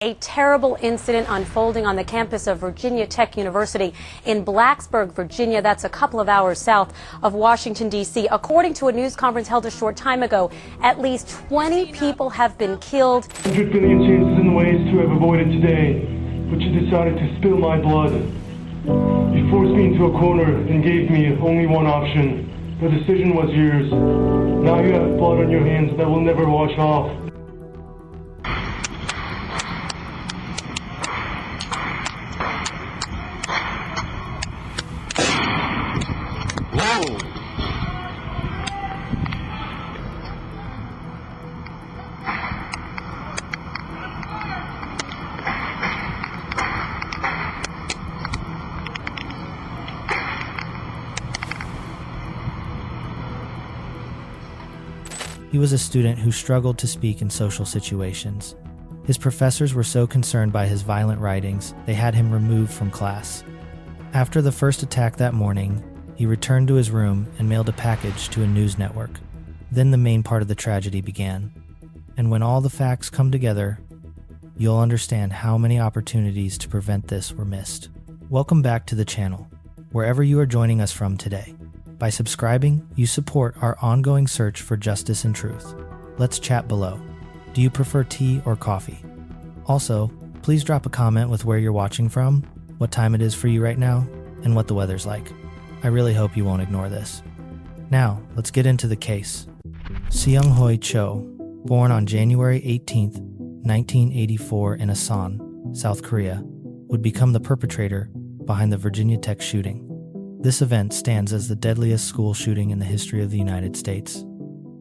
A terrible incident unfolding on the campus of Virginia Tech University in Blacksburg, Virginia. That's a couple of hours south of Washington, D.C. According to a news conference held a short time ago, at least 20 people have been killed. 100 billion chances and ways to have avoided today, but you decided to spill my blood. You forced me into a corner and gave me only one option. The decision was yours. Now you have blood on your hands that will never wash off. He was a student who struggled to speak in social situations. His professors were so concerned by his violent writings, they had him removed from class. After the first attack that morning, he returned to his room and mailed a package to a news network. Then the main part of the tragedy began. And when all the facts come together, you'll understand how many opportunities to prevent this were missed. Welcome back to the channel, wherever you are joining us from today. By subscribing, you support our ongoing search for justice and truth. Let's chat below. Do you prefer tea or coffee? Also, please drop a comment with where you're watching from, what time it is for you right now, and what the weather's like. I really hope you won't ignore this. Now, let's get into the case. Seung-Hoi Cho, born on January 18, 1984 in Asan, South Korea, would become the perpetrator behind the Virginia Tech shooting. This event stands as the deadliest school shooting in the history of the United States.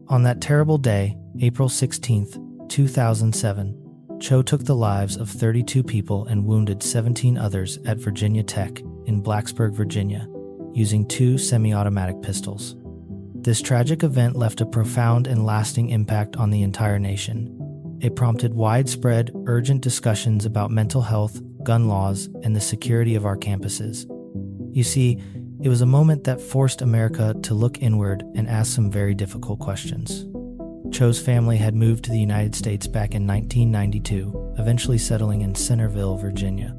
On that terrible day, April 16, 2007, Cho took the lives of 32 people and wounded 17 others at Virginia Tech in Blacksburg, Virginia, using 2 semi-automatic pistols. This tragic event left a profound and lasting impact on the entire nation. It prompted widespread, urgent discussions about mental health, gun laws, and the security of our campuses. You see, it was a moment that forced America to look inward and ask some very difficult questions. Cho's family had moved to the United States back in 1992, eventually settling in Centerville, Virginia.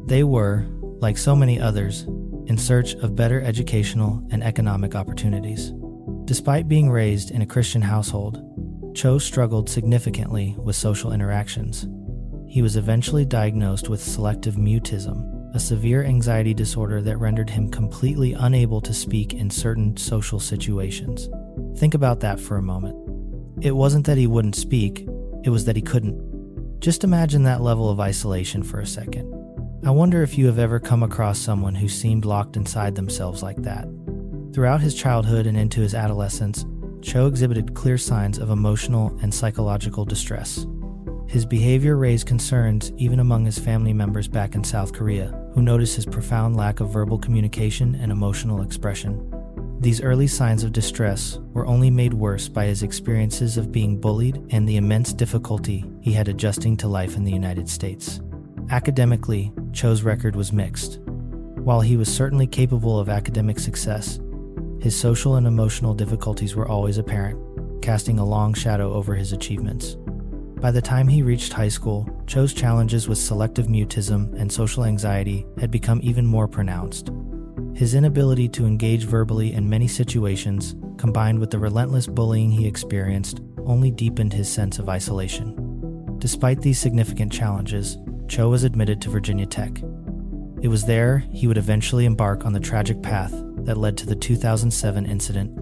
They were, like so many others, in search of better educational and economic opportunities. Despite being raised in a Christian household, Cho struggled significantly with social interactions. He was eventually diagnosed with selective mutism, a severe anxiety disorder that rendered him completely unable to speak in certain social situations. Think about that for a moment. It wasn't that he wouldn't speak, it was that he couldn't. Just imagine that level of isolation for a second. I wonder if you have ever come across someone who seemed locked inside themselves like that. Throughout his childhood and into his adolescence, Cho exhibited clear signs of emotional and psychological distress. His behavior raised concerns even among his family members back in South Korea, who noticed his profound lack of verbal communication and emotional expression. These early signs of distress were only made worse by his experiences of being bullied and the immense difficulty he had adjusting to life in the United States. Academically, Cho's record was mixed. While he was certainly capable of academic success, his social and emotional difficulties were always apparent, casting a long shadow over his achievements. By the time he reached high school, Cho's challenges with selective mutism and social anxiety had become even more pronounced. His inability to engage verbally in many situations, combined with the relentless bullying he experienced, only deepened his sense of isolation. Despite these significant challenges, Cho was admitted to Virginia Tech. It was there he would eventually embark on the tragic path that led to the 2007 incident.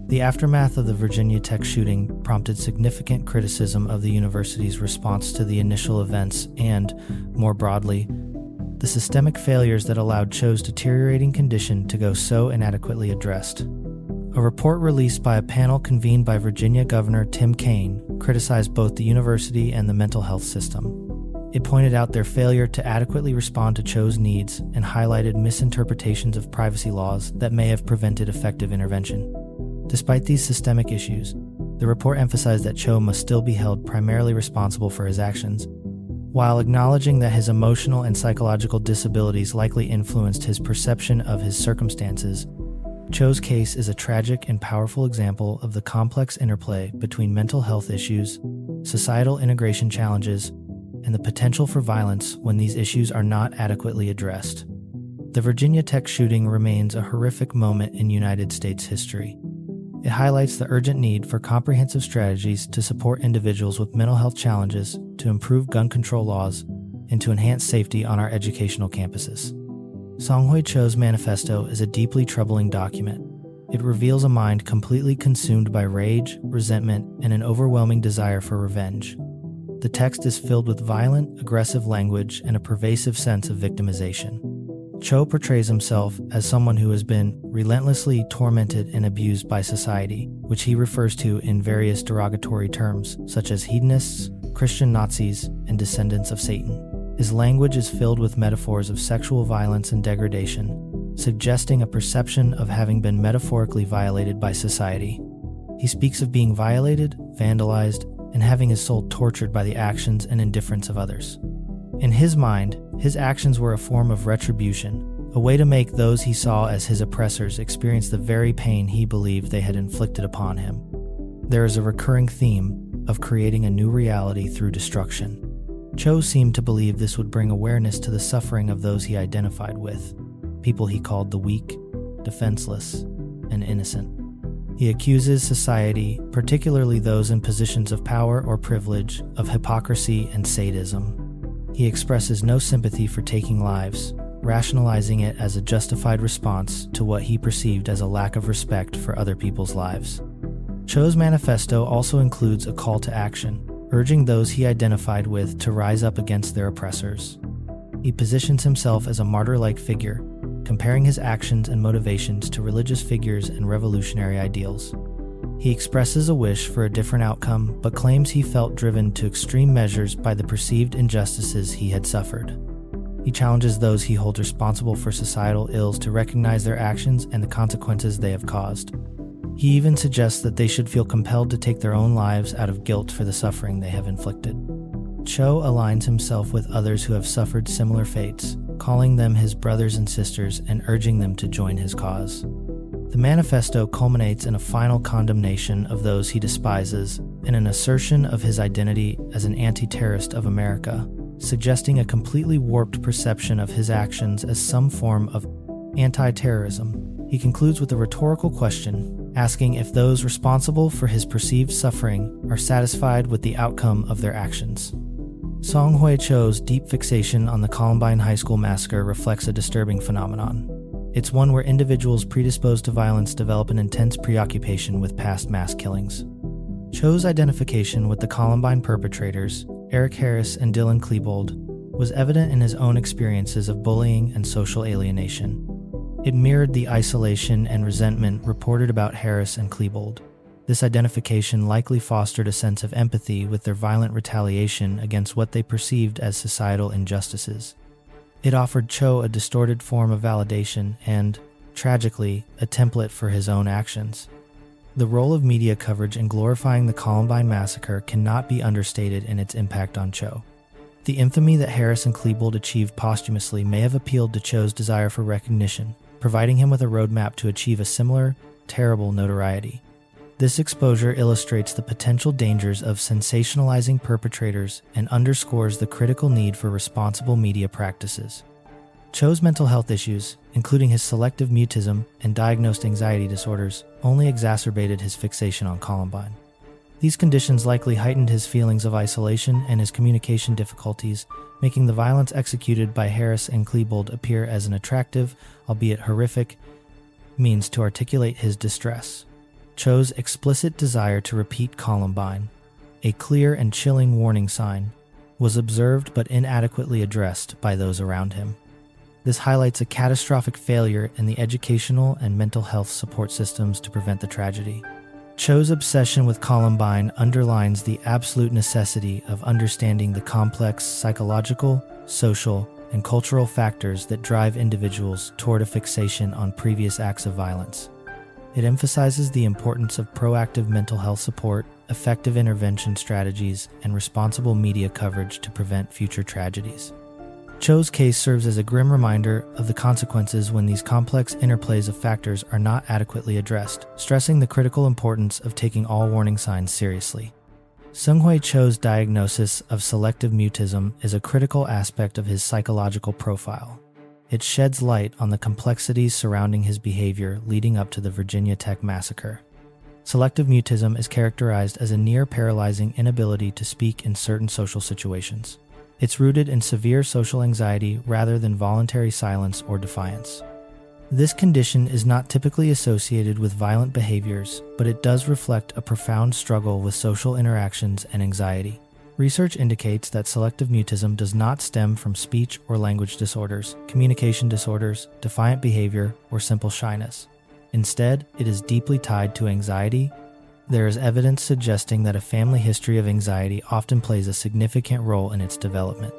The aftermath of the Virginia Tech shooting prompted significant criticism of the university's response to the initial events and, more broadly, the systemic failures that allowed Cho's deteriorating condition to go so inadequately addressed. A report released by a panel convened by Virginia Governor Tim Kaine criticized both the university and the mental health system. It pointed out their failure to adequately respond to Cho's needs and highlighted misinterpretations of privacy laws that may have prevented effective intervention. Despite these systemic issues, the report emphasized that Cho must still be held primarily responsible for his actions, while acknowledging that his emotional and psychological disabilities likely influenced his perception of his circumstances. Cho's case is a tragic and powerful example of the complex interplay between mental health issues, societal integration challenges, and the potential for violence when these issues are not adequately addressed. The Virginia Tech shooting remains a horrific moment in United States history. It highlights the urgent need for comprehensive strategies to support individuals with mental health challenges, to improve gun control laws, and to enhance safety on our educational campuses. Song-Hui Cho's manifesto is a deeply troubling document. It reveals a mind completely consumed by rage, resentment, and an overwhelming desire for revenge. The text is filled with violent, aggressive language and a pervasive sense of victimization. Cho portrays himself as someone who has been relentlessly tormented and abused by society, which he refers to in various derogatory terms, such as hedonists, Christian Nazis, and descendants of Satan. His language is filled with metaphors of sexual violence and degradation, suggesting a perception of having been metaphorically violated by society. He speaks of being violated, vandalized, and having his soul tortured by the actions and indifference of others. In his mind, his actions were a form of retribution, a way to make those he saw as his oppressors experience the very pain he believed they had inflicted upon him. There is a recurring theme of creating a new reality through destruction. Cho seemed to believe this would bring awareness to the suffering of those he identified with, people he called the weak, defenseless, and innocent. He accuses society, particularly those in positions of power or privilege, of hypocrisy and sadism. He expresses no sympathy for taking lives, rationalizing it as a justified response to what he perceived as a lack of respect for other people's lives. Cho's manifesto also includes a call to action, urging those he identified with to rise up against their oppressors. He positions himself as a martyr-like figure, comparing his actions and motivations to religious figures and revolutionary ideals. He expresses a wish for a different outcome, but claims he felt driven to extreme measures by the perceived injustices he had suffered. He challenges those he holds responsible for societal ills to recognize their actions and the consequences they have caused. He even suggests that they should feel compelled to take their own lives out of guilt for the suffering they have inflicted. Cho aligns himself with others who have suffered similar fates, calling them his brothers and sisters and urging them to join his cause. The manifesto culminates in a final condemnation of those he despises and an assertion of his identity as an anti-terrorist of America, suggesting a completely warped perception of his actions as some form of anti-terrorism. He concludes with a rhetorical question, asking if those responsible for his perceived suffering are satisfied with the outcome of their actions. Song-Hui Cho's deep fixation on the Columbine High School massacre reflects a disturbing phenomenon. It's one where individuals predisposed to violence develop an intense preoccupation with past mass killings. Cho's identification with the Columbine perpetrators, Eric Harris and Dylan Klebold, was evident in his own experiences of bullying and social alienation. It mirrored the isolation and resentment reported about Harris and Klebold. This identification likely fostered a sense of empathy with their violent retaliation against what they perceived as societal injustices. It offered Cho a distorted form of validation and, tragically, a template for his own actions. The role of media coverage in glorifying the Columbine massacre cannot be understated in its impact on Cho. The infamy that Harris and Klebold achieved posthumously may have appealed to Cho's desire for recognition, providing him with a roadmap to achieve a similar, terrible notoriety. This exposure illustrates the potential dangers of sensationalizing perpetrators and underscores the critical need for responsible media practices. Cho's mental health issues, including his selective mutism and diagnosed anxiety disorders, only exacerbated his fixation on Columbine. These conditions likely heightened his feelings of isolation and his communication difficulties, making the violence executed by Harris and Klebold appear as an attractive, albeit horrific, means to articulate his distress. Cho's explicit desire to repeat Columbine, a clear and chilling warning sign, was observed but inadequately addressed by those around him. This highlights a catastrophic failure in the educational and mental health support systems to prevent the tragedy. Cho's obsession with Columbine underlines the absolute necessity of understanding the complex psychological, social, and cultural factors that drive individuals toward a fixation on previous acts of violence. It emphasizes the importance of proactive mental health support, effective intervention strategies, and responsible media coverage to prevent future tragedies. Cho's case serves as a grim reminder of the consequences when these complex interplays of factors are not adequately addressed, stressing the critical importance of taking all warning signs seriously. Seunghui Cho's diagnosis of selective mutism is a critical aspect of his psychological profile. It sheds light on the complexities surrounding his behavior leading up to the Virginia Tech massacre. Selective mutism is characterized as a near-paralyzing inability to speak in certain social situations. It's rooted in severe social anxiety rather than voluntary silence or defiance. This condition is not typically associated with violent behaviors, but it does reflect a profound struggle with social interactions and anxiety. Research indicates that selective mutism does not stem from speech or language disorders, communication disorders, defiant behavior, or simple shyness. Instead, it is deeply tied to anxiety. There is evidence suggesting that a family history of anxiety often plays a significant role in its development.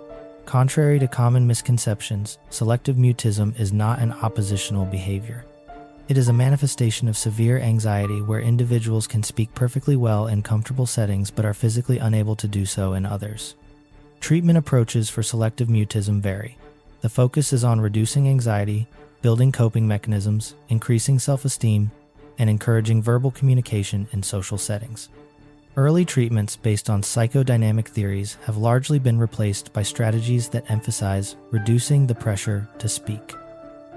Contrary to common misconceptions, selective mutism is not an oppositional behavior. It is a manifestation of severe anxiety where individuals can speak perfectly well in comfortable settings but are physically unable to do so in others. Treatment approaches for selective mutism vary. The focus is on reducing anxiety, building coping mechanisms, increasing self-esteem, and encouraging verbal communication in social settings. Early treatments based on psychodynamic theories have largely been replaced by strategies that emphasize reducing the pressure to speak.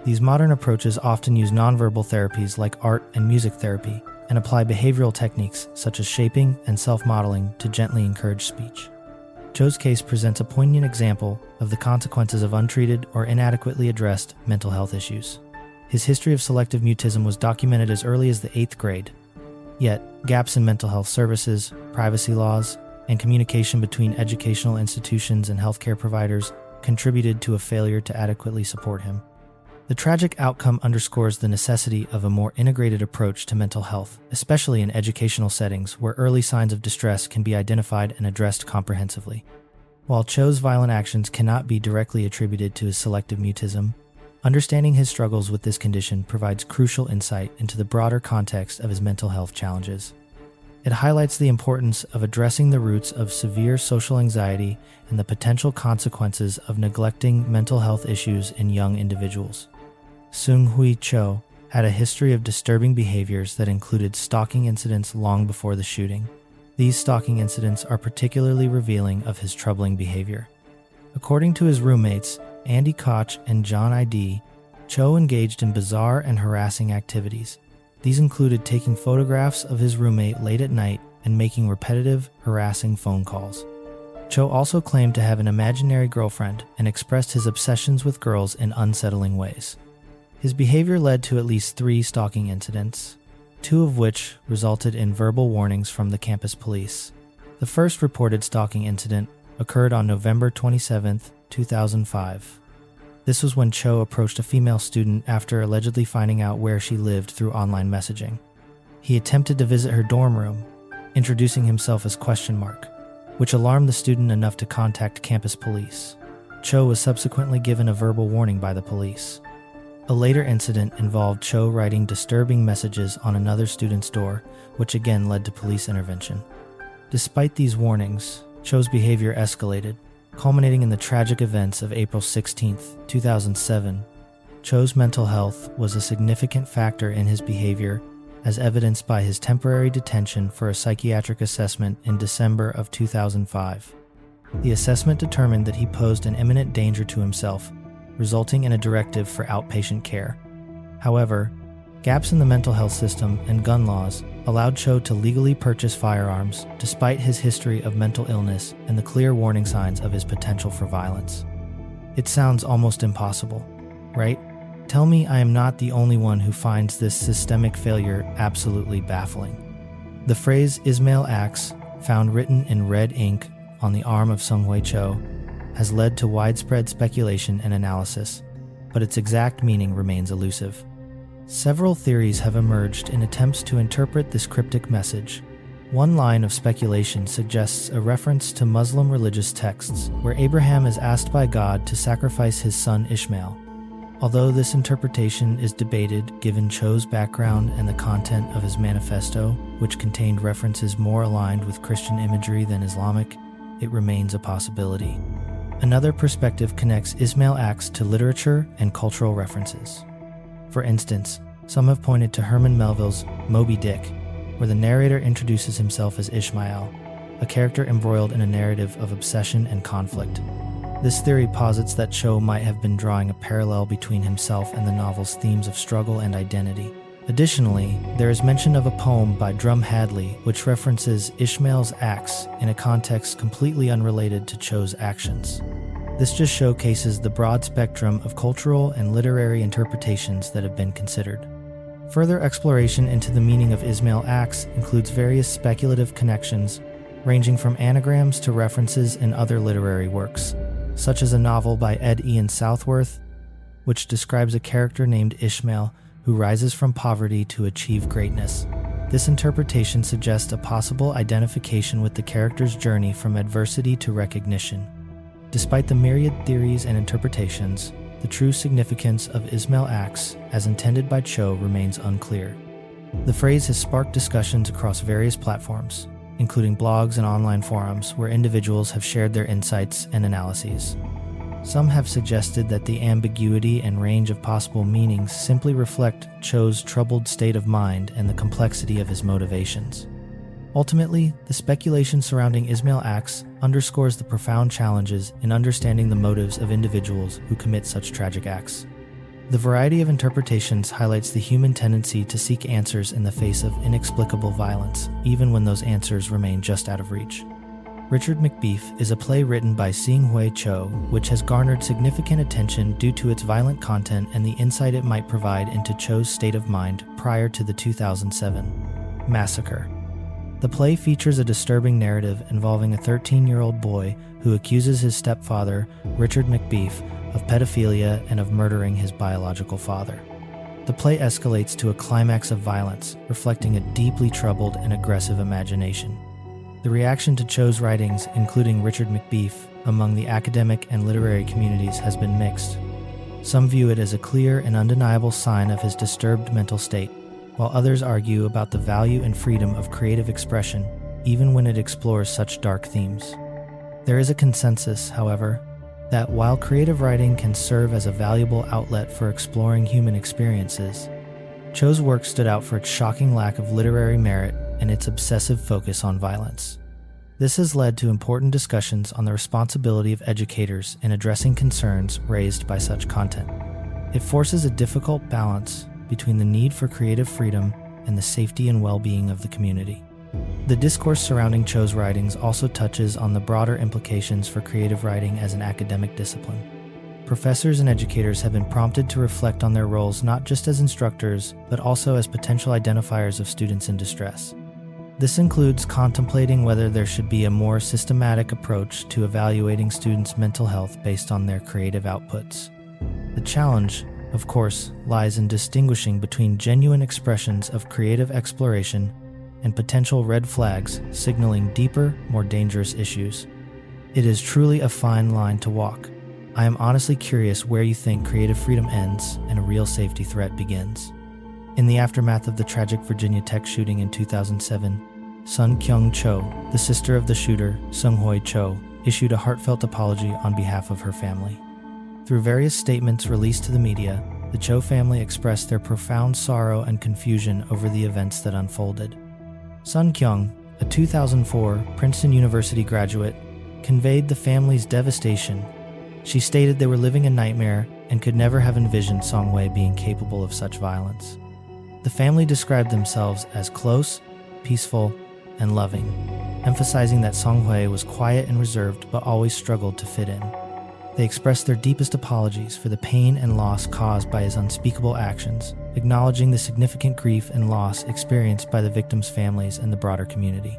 These modern approaches often use nonverbal therapies like art and music therapy and apply behavioral techniques such as shaping and self-modeling to gently encourage speech. Cho's case presents a poignant example of the consequences of untreated or inadequately addressed mental health issues. His history of selective mutism was documented as early as the 8th grade. Yet, gaps in mental health services, privacy laws, and communication between educational institutions and healthcare providers contributed to a failure to adequately support him. The tragic outcome underscores the necessity of a more integrated approach to mental health, especially in educational settings where early signs of distress can be identified and addressed comprehensively. While Cho's violent actions cannot be directly attributed to his selective mutism, understanding his struggles with this condition provides crucial insight into the broader context of his mental health challenges. It highlights the importance of addressing the roots of severe social anxiety and the potential consequences of neglecting mental health issues in young individuals. Seunghui Cho had a history of disturbing behaviors that included stalking incidents long before the shooting. These stalking incidents are particularly revealing of his troubling behavior. According to his roommates, Andy Koch and John I.D., Cho engaged in bizarre and harassing activities. These included taking photographs of his roommate late at night and making repetitive, harassing phone calls. Cho also claimed to have an imaginary girlfriend and expressed his obsessions with girls in unsettling ways. His behavior led to at least 3 stalking incidents, 2 of which resulted in verbal warnings from the campus police. The first reported stalking incident occurred on November 27, 2005. This was when Cho approached a female student after allegedly finding out where she lived through online messaging. He attempted to visit her dorm room, introducing himself as ? Which alarmed the student enough to contact campus police. Cho was subsequently given a verbal warning by the police. A later incident involved Cho writing disturbing messages on another student's door, which again led to police intervention. Despite these warnings, Cho's behavior escalated, culminating in the tragic events of April 16, 2007. Cho's mental health was a significant factor in his behavior, as evidenced by his temporary detention for a psychiatric assessment in December of 2005. The assessment determined that he posed an imminent danger to himself, resulting in a directive for outpatient care. However, gaps in the mental health system and gun laws allowed Cho to legally purchase firearms despite his history of mental illness and the clear warning signs of his potential for violence. It sounds almost impossible, right? Tell me I am not the only one who finds this systemic failure absolutely baffling. The phrase Ismail acts, found written in red ink on the arm of Seunghui Cho, has led to widespread speculation and analysis, but its exact meaning remains elusive. Several theories have emerged in attempts to interpret this cryptic message. One line of speculation suggests a reference to Muslim religious texts, where Abraham is asked by God to sacrifice his son Ishmael. Although this interpretation is debated given Cho's background and the content of his manifesto, which contained references more aligned with Christian imagery than Islamic, it remains a possibility. Another perspective connects Ismail acts to literature and cultural references. For instance, some have pointed to Herman Melville's Moby Dick, where the narrator introduces himself as Ishmael. a character embroiled in a narrative of obsession and conflict. This theory posits that Cho might have been drawing a parallel between himself and the novel's themes of struggle and identity. Additionally, there is mention of a poem by Drum Hadley which references Ishmael's acts in a context completely unrelated to Cho's actions. This just showcases the broad spectrum of cultural and literary interpretations that have been considered. Further exploration into the meaning of Ishmael's acts includes various speculative connections, ranging from anagrams to references in other literary works, such as a novel by Ed Ian Southworth, which describes a character named Ishmael who rises from poverty to achieve greatness. This interpretation suggests a possible identification with the character's journey from adversity to recognition. Despite the myriad theories and interpretations, the true significance of Ishmael's acts, as intended by Cho, remains unclear. The phrase has sparked discussions across various platforms, including blogs and online forums where individuals have shared their insights and analyses. Some have suggested that the ambiguity and range of possible meanings simply reflect Cho's troubled state of mind and the complexity of his motivations. Ultimately, the speculation surrounding Ishmael's acts underscores the profound challenges in understanding the motives of individuals who commit such tragic acts. The variety of interpretations highlights the human tendency to seek answers in the face of inexplicable violence, even when those answers remain just out of reach. Richard McBeef is a play written by Seung-Hui Cho, which has garnered significant attention due to its violent content and the insight it might provide into Cho's state of mind prior to the 2007 massacre. The play features a disturbing narrative involving a 13-year-old boy who accuses his stepfather, Richard McBeef, of pedophilia and of murdering his biological father. The play escalates to a climax of violence, reflecting a deeply troubled and aggressive imagination. The reaction to Cho's writings, including Richard McBeef, among the academic and literary communities has been mixed. Some view it as a clear and undeniable sign of his disturbed mental state, while others argue about the value and freedom of creative expression, even when it explores such dark themes. There is a consensus, however, that while creative writing can serve as a valuable outlet for exploring human experiences, Cho's work stood out for its shocking lack of literary merit and its obsessive focus on violence. This has led to important discussions on the responsibility of educators in addressing concerns raised by such content. It forces a difficult balance between the need for creative freedom and the safety and well-being of the community. The discourse surrounding Cho's writings also touches on the broader implications for creative writing as an academic discipline. Professors and educators have been prompted to reflect on their roles not just as instructors, but also as potential identifiers of students in distress. This includes contemplating whether there should be a more systematic approach to evaluating students' mental health based on their creative outputs. The challenge, of course, lies in distinguishing between genuine expressions of creative exploration and potential red flags signaling deeper, more dangerous issues. It is truly a fine line to walk. I am honestly curious where you think creative freedom ends and a real safety threat begins. In the aftermath of the tragic Virginia Tech shooting in 2007, Sun Kyung Cho, the sister of the shooter, Seung-Hui Cho, issued a heartfelt apology on behalf of her family. Through various statements released to the media, the Cho family expressed their profound sorrow and confusion over the events that unfolded. Sun Kyung, a 2004 Princeton University graduate, conveyed the family's devastation. She stated they were living a nightmare and could never have envisioned Seung-Hui being capable of such violence. The family described themselves as close, peaceful, and loving, emphasizing that Seung-Hui was quiet and reserved but always struggled to fit in. They expressed their deepest apologies for the pain and loss caused by his unspeakable actions, acknowledging the significant grief and loss experienced by the victims' families and the broader community.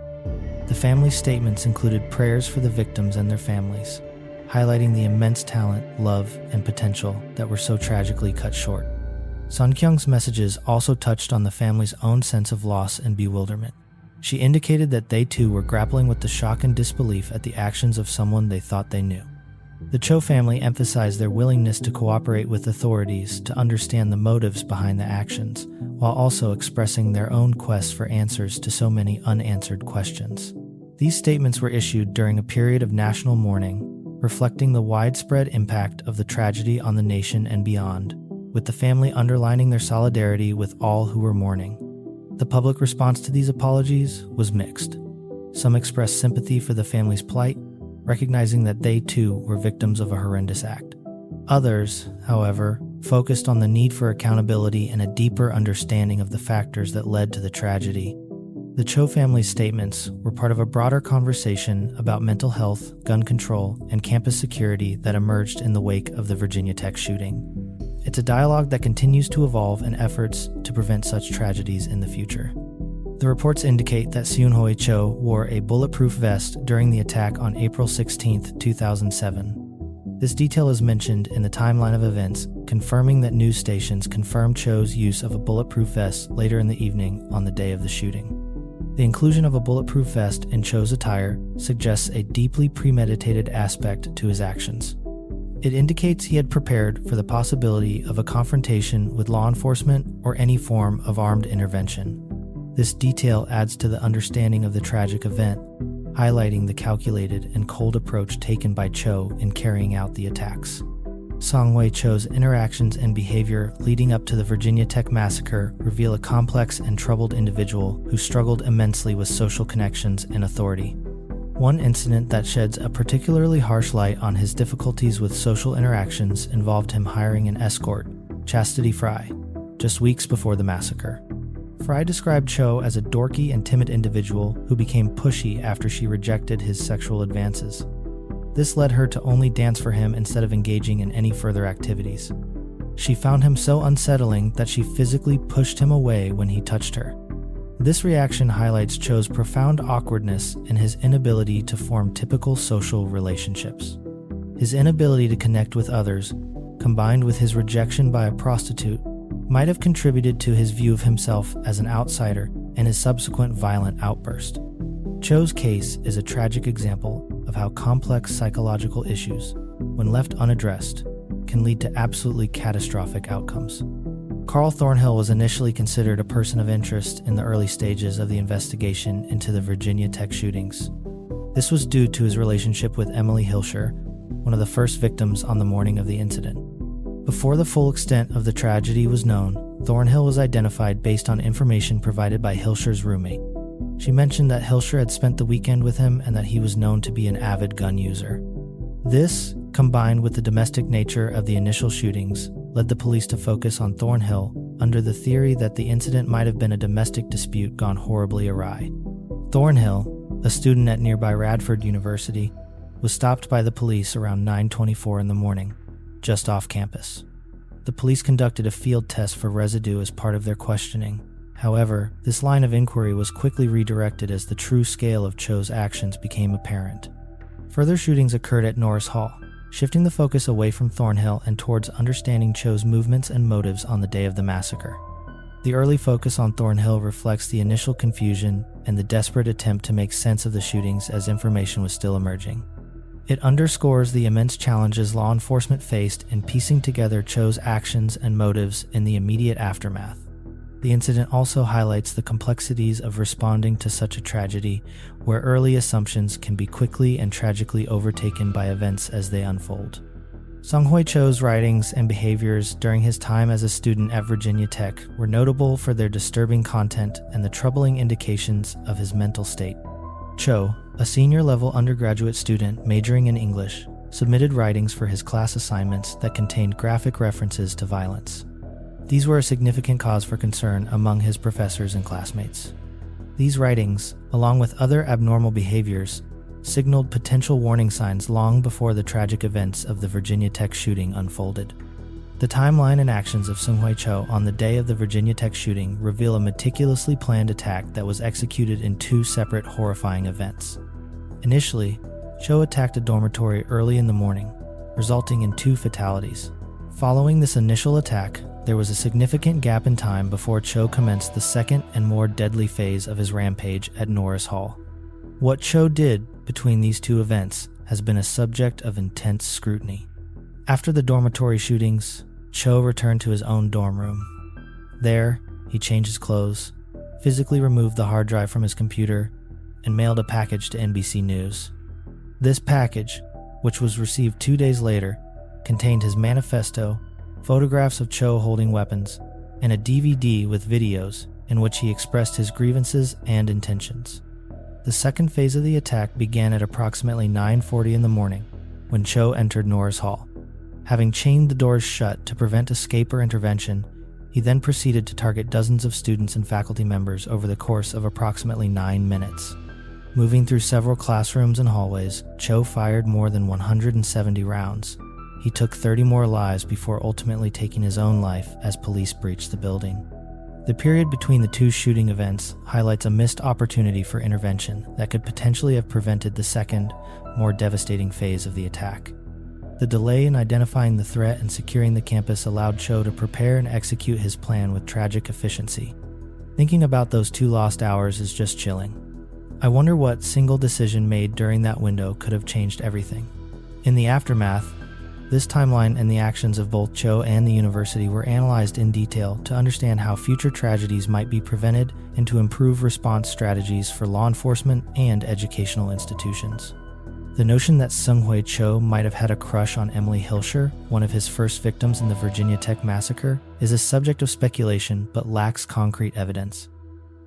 The family's statements included prayers for the victims and their families, highlighting the immense talent, love, and potential that were so tragically cut short. Sun Kyung's messages also touched on the family's own sense of loss and bewilderment. She indicated that they too were grappling with the shock and disbelief at the actions of someone they thought they knew. The Cho family emphasized their willingness to cooperate with authorities to understand the motives behind the actions, while also expressing their own quest for answers to so many unanswered questions. These statements were issued during a period of national mourning, reflecting the widespread impact of the tragedy on the nation and beyond, with the family underlining their solidarity with all who were mourning. The public response to these apologies was mixed. Some expressed sympathy for the family's plight, recognizing that they too were victims of a horrendous act. Others, however, focused on the need for accountability and a deeper understanding of the factors that led to the tragedy. The Cho family's statements were part of a broader conversation about mental health, gun control, and campus security that emerged in the wake of the Virginia Tech shooting. It's a dialogue that continues to evolve in efforts to prevent such tragedies in the future. The reports indicate that Seung-Hui Cho wore a bulletproof vest during the attack on April 16, 2007. This detail is mentioned in the timeline of events, confirming that news stations confirmed Cho's use of a bulletproof vest later in the evening on the day of the shooting. The inclusion of a bulletproof vest in Cho's attire suggests a deeply premeditated aspect to his actions. It indicates he had prepared for the possibility of a confrontation with law enforcement or any form of armed intervention. This detail adds to the understanding of the tragic event, highlighting the calculated and cold approach taken by Cho in carrying out the attacks. Seung-Hui Cho's interactions and behavior leading up to the Virginia Tech massacre reveal a complex and troubled individual who struggled immensely with social connections and authority. One incident that sheds a particularly harsh light on his difficulties with social interactions involved him hiring an escort, Chastity Fry, just weeks before the massacre. Fry described Cho as a dorky and timid individual who became pushy after she rejected his sexual advances. This led her to only dance for him instead of engaging in any further activities. She found him so unsettling that she physically pushed him away when he touched her. This reaction highlights Cho's profound awkwardness and his inability to form typical social relationships. His inability to connect with others, combined with his rejection by a prostitute, might have contributed to his view of himself as an outsider and his subsequent violent outburst. Cho's case is a tragic example of how complex psychological issues, when left unaddressed, can lead to absolutely catastrophic outcomes. Carl Thornhill was initially considered a person of interest in the early stages of the investigation into the Virginia Tech shootings. This was due to his relationship with Emily Hilscher, one of the first victims on the morning of the incident. Before the full extent of the tragedy was known, Thornhill was identified based on information provided by Hilscher's roommate. She mentioned that Hilscher had spent the weekend with him and that he was known to be an avid gun user. This, combined with the domestic nature of the initial shootings, led the police to focus on Thornhill under the theory that the incident might have been a domestic dispute gone horribly awry. Thornhill, a student at nearby Radford University, was stopped by the police around 9:24 in the morning, just off campus. The police conducted a field test for residue as part of their questioning. However, this line of inquiry was quickly redirected as the true scale of Cho's actions became apparent. Further shootings occurred at Norris Hall, shifting the focus away from Thornhill and towards understanding Cho's movements and motives on the day of the massacre. The early focus on Thornhill reflects the initial confusion and the desperate attempt to make sense of the shootings as information was still emerging. It underscores the immense challenges law enforcement faced in piecing together Cho's actions and motives in the immediate aftermath. The incident also highlights the complexities of responding to such a tragedy, where early assumptions can be quickly and tragically overtaken by events as they unfold. Seung-Hui Cho's writings and behaviors during his time as a student at Virginia Tech were notable for their disturbing content and the troubling indications of his mental state. Cho, a senior-level undergraduate student majoring in English, submitted writings for his class assignments that contained graphic references to violence. These were a significant cause for concern among his professors and classmates. These writings, along with other abnormal behaviors, signaled potential warning signs long before the tragic events of the Virginia Tech shooting unfolded. The timeline and actions of Seung-Hui Cho on the day of the Virginia Tech shooting reveal a meticulously planned attack that was executed in two separate horrifying events. Initially, Cho attacked a dormitory early in the morning, resulting in 2 fatalities. Following this initial attack, there was a significant gap in time before Cho commenced the second and more deadly phase of his rampage at Norris Hall. What Cho did between these 2 events has been a subject of intense scrutiny. After the dormitory shootings, Cho returned to his own dorm room. There, he changed his clothes, physically removed the hard drive from his computer, and mailed a package to NBC News. This package, which was received 2 days later, contained his manifesto, photographs of Cho holding weapons, and a DVD with videos in which he expressed his grievances and intentions. The second phase of the attack began at approximately 9:40 in the morning, when Cho entered Norris Hall. Having chained the doors shut to prevent escape or intervention, he then proceeded to target dozens of students and faculty members over the course of approximately 9 minutes. Moving through several classrooms and hallways, Cho fired more than 170 rounds. He took 30 more lives before ultimately taking his own life as police breached the building. The period between the two shooting events highlights a missed opportunity for intervention that could potentially have prevented the second, more devastating phase of the attack. The delay in identifying the threat and securing the campus allowed Cho to prepare and execute his plan with tragic efficiency. Thinking about those 2 lost hours is just chilling. I wonder what single decision made during that window could have changed everything. In the aftermath, this timeline and the actions of both Cho and the university were analyzed in detail to understand how future tragedies might be prevented and to improve response strategies for law enforcement and educational institutions. The notion that Seung-Hui Cho might have had a crush on Emily Hilscher, one of his first victims in the Virginia Tech massacre, is a subject of speculation but lacks concrete evidence.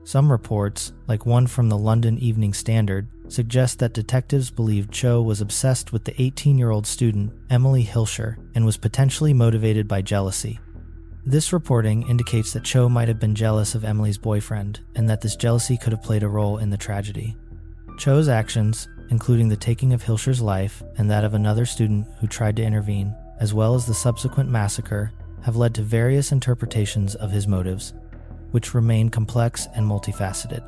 Some reports, like one from the London Evening Standard, suggest that detectives believed Cho was obsessed with the 18-year-old student, Emily Hilscher, and was potentially motivated by jealousy. This reporting indicates that Cho might have been jealous of Emily's boyfriend, and that this jealousy could have played a role in the tragedy. Cho's actions, including the taking of Hilscher's life and that of another student who tried to intervene, as well as the subsequent massacre, have led to various interpretations of his motives, which remain complex and multifaceted.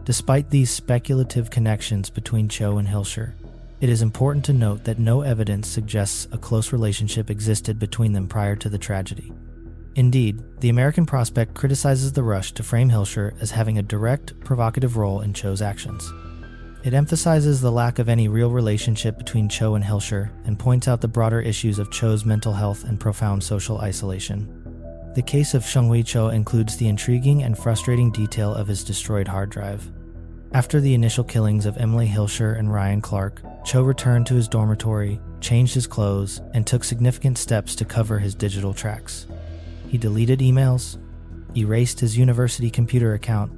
Despite these speculative connections between Cho and Hilscher, it is important to note that no evidence suggests a close relationship existed between them prior to the tragedy. Indeed, the American Prospect criticizes the rush to frame Hilscher as having a direct, provocative role in Cho's actions. It emphasizes the lack of any real relationship between Cho and Hilscher and points out the broader issues of Cho's mental health and profound social isolation. The case of Seung-Hui Cho includes the intriguing and frustrating detail of his destroyed hard drive. After the initial killings of Emily Hilscher and Ryan Clark, Cho returned to his dormitory, changed his clothes, and took significant steps to cover his digital tracks. He deleted emails, erased his university computer account,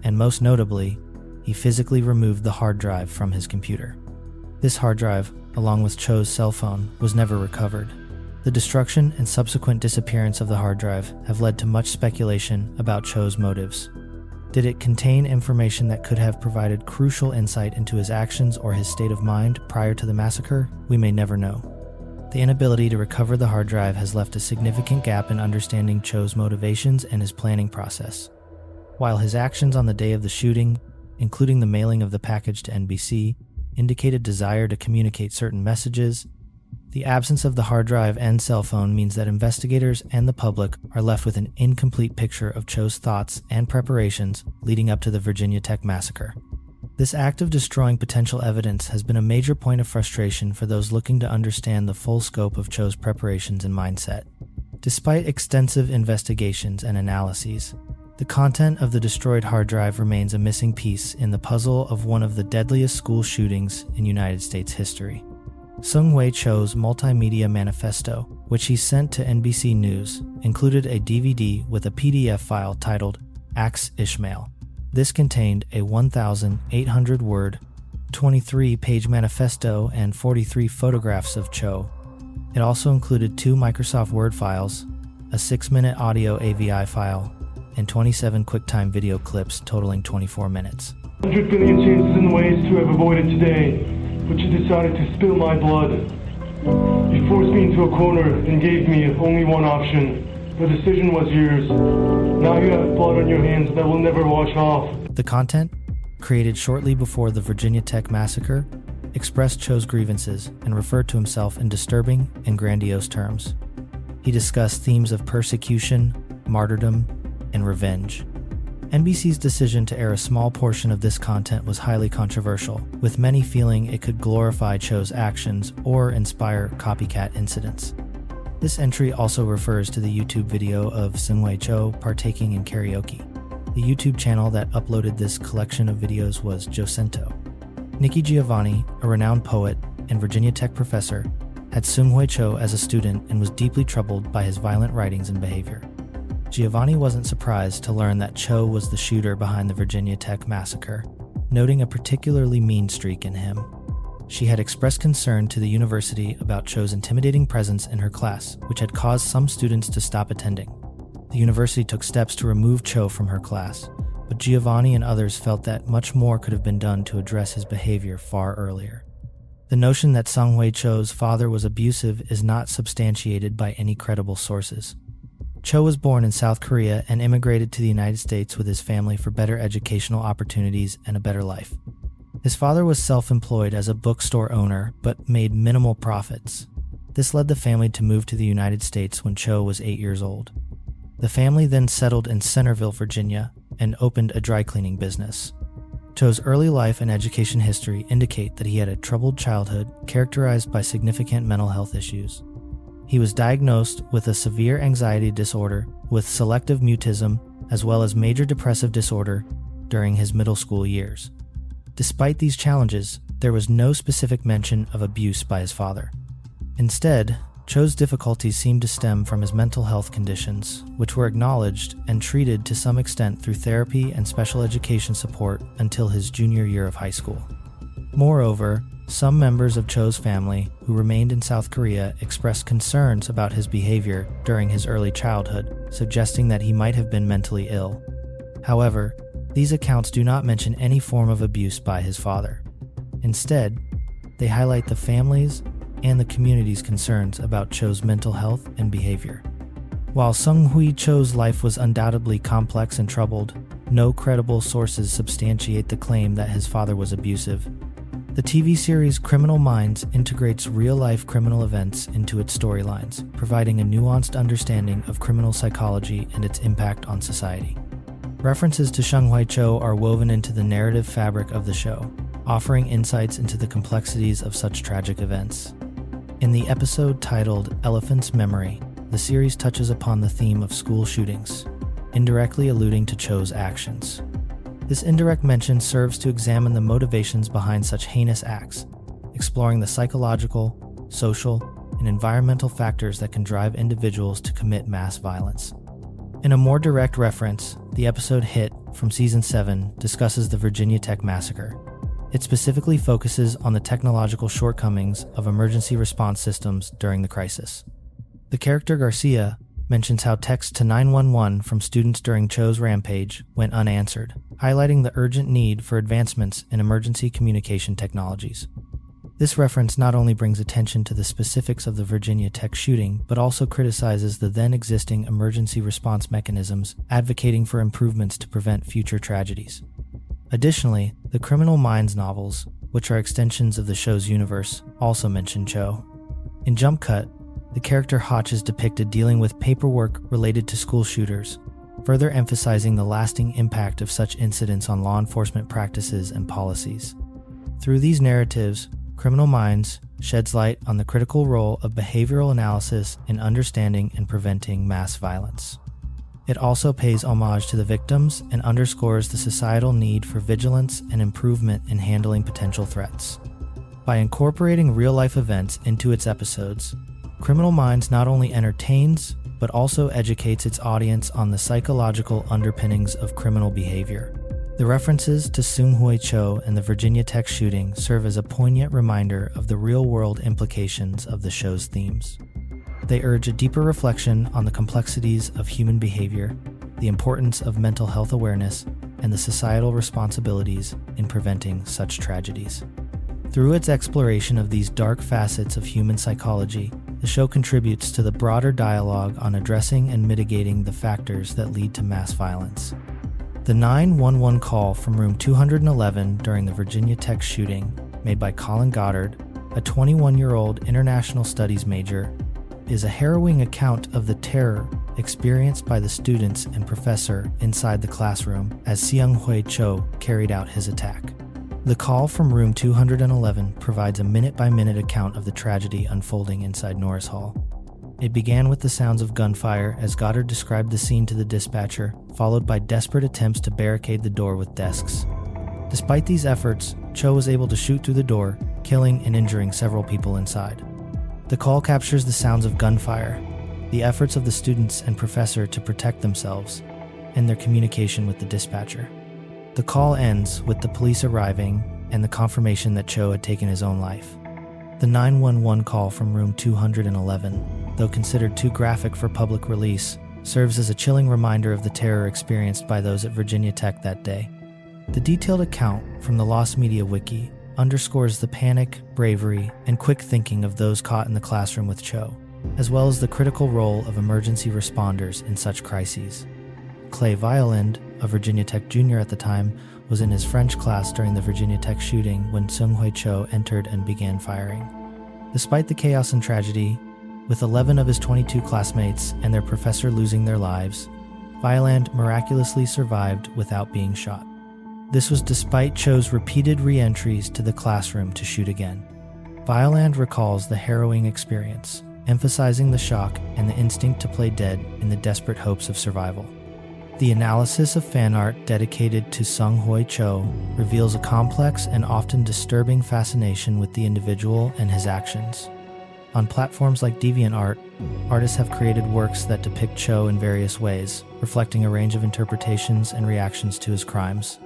and most notably, he physically removed the hard drive from his computer. This hard drive, along with Cho's cell phone, was never recovered. The destruction and subsequent disappearance of the hard drive have led to much speculation about Cho's motives. Did it contain information that could have provided crucial insight into his actions or his state of mind prior to the massacre? We may never know. The inability to recover the hard drive has left a significant gap in understanding Cho's motivations and his planning process. While his actions on the day of the shooting, including the mailing of the package to NBC, indicated desire to communicate certain messages, the absence of the hard drive and cell phone means that investigators and the public are left with an incomplete picture of Cho's thoughts and preparations leading up to the Virginia Tech massacre. This act of destroying potential evidence has been a major point of frustration for those looking to understand the full scope of Cho's preparations and mindset. Despite extensive investigations and analyses, the content of the destroyed hard drive remains a missing piece in the puzzle of one of the deadliest school shootings in United States history. Seung-Hui Cho's multimedia manifesto, which he sent to NBC News, included a DVD with a PDF file titled Axe Ishmael. This contained a 1,800-word, 23-page manifesto and 43 photographs of Cho. It also included 2 Microsoft Word files, a 6-minute audio AVI file, and 27 QuickTime video clips totaling 24 minutes. 100 billion chances and ways to have avoided today, but you decided to spill my blood. You forced me into a corner and gave me only one option. The decision was yours. Now you have blood on your hands that will never wash off. The content, created shortly before the Virginia Tech massacre, expressed Cho's grievances and referred to himself in disturbing and grandiose terms. He discussed themes of persecution, martyrdom, and revenge. NBC's decision to air a small portion of this content was highly controversial, with many feeling it could glorify Cho's actions or inspire copycat incidents. This entry also refers to the YouTube video of Seung-Hui Cho partaking in karaoke. The YouTube channel that uploaded this collection of videos was Jocento. Nikki Giovanni, a renowned poet and Virginia Tech professor, had Seung-Hui Cho as a student and was deeply troubled by his violent writings and behavior. Giovanni wasn't surprised to learn that Cho was the shooter behind the Virginia Tech massacre, noting a particularly mean streak in him. She had expressed concern to the university about Cho's intimidating presence in her class, which had caused some students to stop attending. The university took steps to remove Cho from her class, but Giovanni and others felt that much more could have been done to address his behavior far earlier. The notion that Sung-Hui Cho's father was abusive is not substantiated by any credible sources. Cho was born in South Korea and immigrated to the United States with his family for better educational opportunities and a better life. His father was self-employed as a bookstore owner, but made minimal profits. This led the family to move to the United States when Cho was 8 years old. The family then settled in Centerville, Virginia, and opened a dry cleaning business. Cho's early life and education history indicate that he had a troubled childhood characterized by significant mental health issues. He was diagnosed with a severe anxiety disorder with selective mutism as well as major depressive disorder during his middle school years. Despite these challenges, there was no specific mention of abuse by his father. Instead, Cho's difficulties seemed to stem from his mental health conditions, which were acknowledged and treated to some extent through therapy and special education support until his junior year of high school. Moreover, some members of Cho's family who remained in South Korea expressed concerns about his behavior during his early childhood, suggesting that he might have been mentally ill. However, these accounts do not mention any form of abuse by his father. Instead, they highlight the family's and the community's concerns about Cho's mental health and behavior. While Sung-Hui Cho's life was undoubtedly complex and troubled, no credible sources substantiate the claim that his father was abusive. The TV series Criminal Minds integrates real-life criminal events into its storylines, providing a nuanced understanding of criminal psychology and its impact on society. References to Sung-Hui Cho are woven into the narrative fabric of the show, offering insights into the complexities of such tragic events. In the episode titled Elephant's Memory, the series touches upon the theme of school shootings, indirectly alluding to Cho's actions. This indirect mention serves to examine the motivations behind such heinous acts, exploring the psychological, social, and environmental factors that can drive individuals to commit mass violence. In a more direct reference, the episode Hit from Season 7 discusses the Virginia Tech massacre. It specifically focuses on the technological shortcomings of emergency response systems during the crisis. The character Garcia mentions how texts to 911 from students during Cho's rampage went unanswered, highlighting the urgent need for advancements in emergency communication technologies. This reference not only brings attention to the specifics of the Virginia Tech shooting, but also criticizes the then existing emergency response mechanisms, advocating for improvements to prevent future tragedies. Additionally, the Criminal Minds novels, which are extensions of the show's universe, also mention Cho. In Jump Cut, the character Hotch is depicted dealing with paperwork related to school shooters, further emphasizing the lasting impact of such incidents on law enforcement practices and policies. Through these narratives, Criminal Minds sheds light on the critical role of behavioral analysis in understanding and preventing mass violence. It also pays homage to the victims and underscores the societal need for vigilance and improvement in handling potential threats. By incorporating real-life events into its episodes, Criminal Minds not only entertains, but also educates its audience on the psychological underpinnings of criminal behavior. The references to Sung-Hui Cho and the Virginia Tech shooting serve as a poignant reminder of the real-world implications of the show's themes. They urge a deeper reflection on the complexities of human behavior, the importance of mental health awareness, and the societal responsibilities in preventing such tragedies. Through its exploration of these dark facets of human psychology, the show contributes to the broader dialogue on addressing and mitigating the factors that lead to mass violence. The 911 call from room 211 during the Virginia Tech shooting, made by Colin Goddard, a 21-year-old international studies major, is a harrowing account of the terror experienced by the students and professor inside the classroom as Sung-Hui Cho carried out his attack. The call from room 211 provides a minute-by-minute account of the tragedy unfolding inside Norris Hall. It began with the sounds of gunfire as Goddard described the scene to the dispatcher, followed by desperate attempts to barricade the door with desks. Despite these efforts, Cho was able to shoot through the door, killing and injuring several people inside. The call captures the sounds of gunfire, the efforts of the students and professor to protect themselves, and their communication with the dispatcher. The call ends with the police arriving and the confirmation that Cho had taken his own life. The 911 call from room 211, though considered too graphic for public release, serves as a chilling reminder of the terror experienced by those at Virginia Tech that day. The detailed account from the Lost Media Wiki underscores the panic, bravery, and quick thinking of those caught in the classroom with Cho, as well as the critical role of emergency responders in such crises. Clay Violand, a Virginia Tech junior at the time, was in his French class during the Virginia Tech shooting when Seung-Hui Cho entered and began firing. Despite the chaos and tragedy, with 11 of his 22 classmates and their professor losing their lives, Violand miraculously survived without being shot. This was despite Cho's repeated re-entries to the classroom to shoot again. Violand recalls the harrowing experience, emphasizing the shock and the instinct to play dead in the desperate hopes of survival. The analysis of fan art dedicated to Seung-Hui Cho reveals a complex and often disturbing fascination with the individual and his actions. On platforms like DeviantArt, artists have created works that depict Cho in various ways, reflecting a range of interpretations and reactions to his crimes.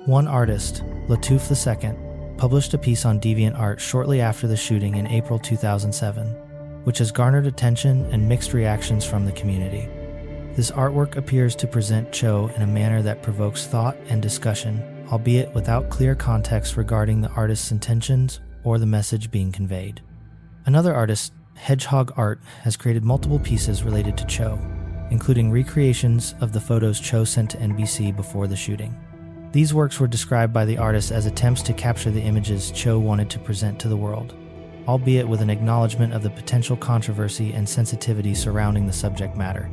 One artist, Latouf II, published a piece on DeviantArt shortly after the shooting in April 2007, which has garnered attention and mixed reactions from the community. This artwork appears to present Cho in a manner that provokes thought and discussion, albeit without clear context regarding the artist's intentions or the message being conveyed. Another artist, Hedgehog Art, has created multiple pieces related to Cho, including recreations of the photos Cho sent to NBC before the shooting. These works were described by the artist as attempts to capture the images Cho wanted to present to the world, albeit with an acknowledgement of the potential controversy and sensitivity surrounding the subject matter.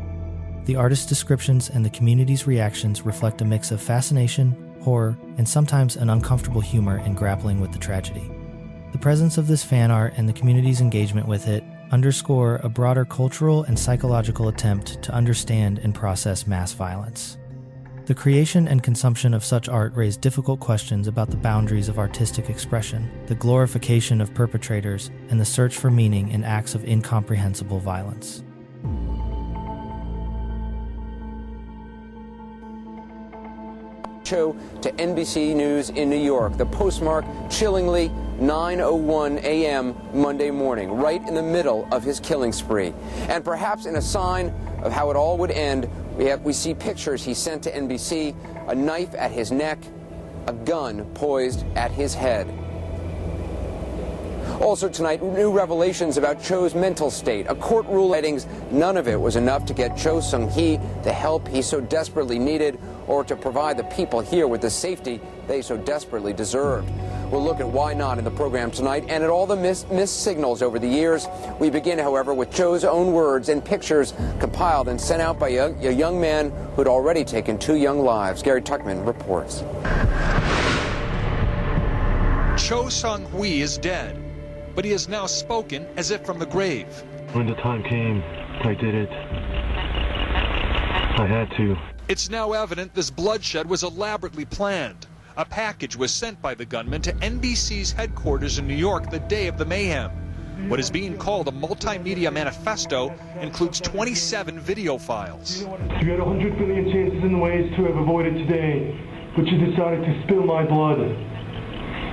The artist's descriptions and the community's reactions reflect a mix of fascination, horror, and sometimes an uncomfortable humor in grappling with the tragedy. The presence of this fan art and the community's engagement with it underscore a broader cultural and psychological attempt to understand and process mass violence. The creation and consumption of such art raise difficult questions about the boundaries of artistic expression, the glorification of perpetrators, and the search for meaning in acts of incomprehensible violence. Cho to NBC News in New York. The postmark chillingly 9:01 a.m. Monday morning, right in the middle of his killing spree. And perhaps in a sign of how it all would end, we see pictures he sent to NBC, a knife at his neck, a gun poised at his head. Also tonight, new revelations about Cho's mental state. A court ruling, none of it was enough to get Cho Seung-Hee the help he so desperately needed, or to provide the people here with the safety they so desperately deserved. We'll look at why not in the program tonight, and at all the missed signals over the years. We begin, however, with Cho's own words and pictures compiled and sent out by a young man who'd already taken 2 young lives. Gary Tuckman reports. Cho Seung-Hui is dead, but he has now spoken as if from the grave. When the time came, I did it. I had to. It's now evident this bloodshed was elaborately planned. A package was sent by the gunman to NBC's headquarters in New York the day of the mayhem. What is being called a multimedia manifesto includes 27 video files. You had 100 billion chances and ways to have avoided today, but you decided to spill my blood.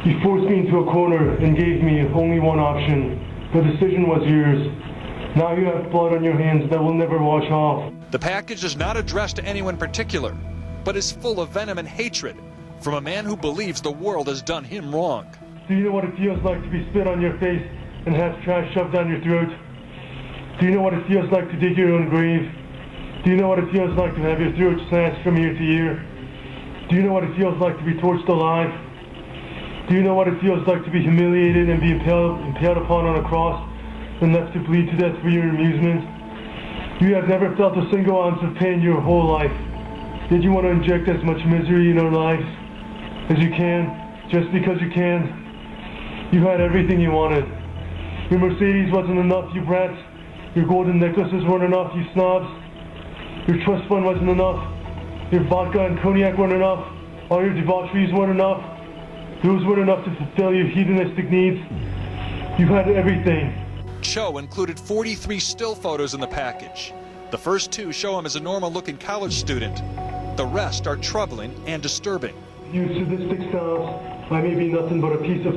You forced me into a corner and gave me only one option. The decision was yours. Now you have blood on your hands that will never wash off. The package is not addressed to anyone particular, but is full of venom and hatred from a man who believes the world has done him wrong. Do you know what it feels like to be spit on your face and have trash shoved down your throat? Do you know what it feels like to dig your own grave? Do you know what it feels like to have your throat slashed from ear to ear? Do you know what it feels like to be torched alive? Do you know what it feels like to be humiliated and be impaled upon on a cross and left to bleed to death for your amusement? You have never felt a single ounce of pain your whole life. Did you want to inject as much misery in our lives as you can, just because you can? You had everything you wanted. Your Mercedes wasn't enough, you brats. Your golden necklaces weren't enough, you snobs. Your trust fund wasn't enough. Your vodka and cognac weren't enough. All your debaucheries weren't enough. Those weren't enough to fulfill your hedonistic needs. You had everything. Cho included 43 still photos in the package. The first 2 show him as a normal-looking college student. The rest are troubling and disturbing. You sadistic selves, I may be nothing but a piece of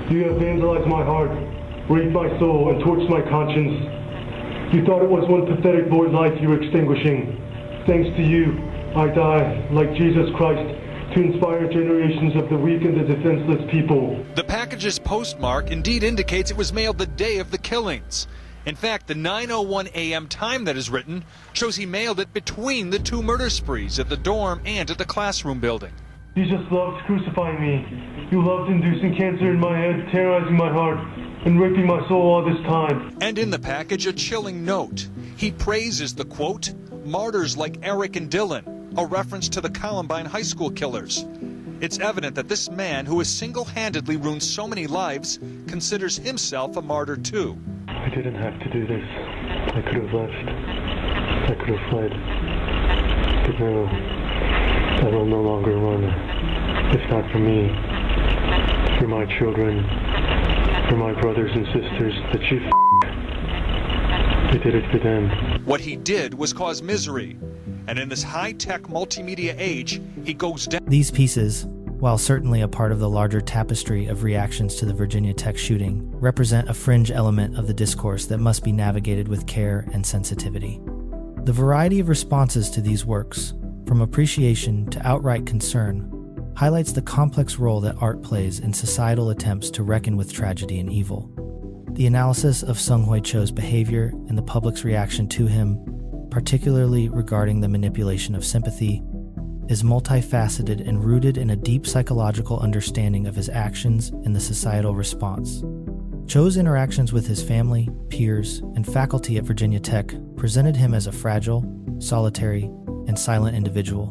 You have vandalized my heart, raped my soul, and torched my conscience. You thought it was one pathetic void life you were extinguishing. Thanks to you, I die, like Jesus Christ, to inspire generations of the weak and the defenseless people. The package's postmark indeed indicates it was mailed the day of the killings. In fact, the 9:01 a.m. time that is written shows he mailed it between the two murder sprees at the dorm and at the classroom building. You just loved crucifying me. You loved inducing cancer in my head, terrorizing my heart, and raping my soul all this time. And in the package, a chilling note. He praises the, quote, martyrs like Eric and Dylan, a reference to the Columbine high school killers. It's evident that this man, who has single-handedly ruined so many lives, considers himself a martyr too. I didn't have to do this. I could have left. I could have fled. But no, I will no longer run. If not for me, for my children, for my brothers and sisters, the chief I did it for them. What he did was cause misery. And in this high-tech multimedia age, he goes down. These pieces, while certainly a part of the larger tapestry of reactions to the Virginia Tech shooting, represent a fringe element of the discourse that must be navigated with care and sensitivity. The variety of responses to these works, from appreciation to outright concern, highlights the complex role that art plays in societal attempts to reckon with tragedy and evil. The analysis of Seung-Hui Cho's behavior and the public's reaction to him, particularly regarding the manipulation of sympathy, is multifaceted and rooted in a deep psychological understanding of his actions and the societal response. Cho's interactions with his family, peers, and faculty at Virginia Tech presented him as a fragile, solitary, and silent individual,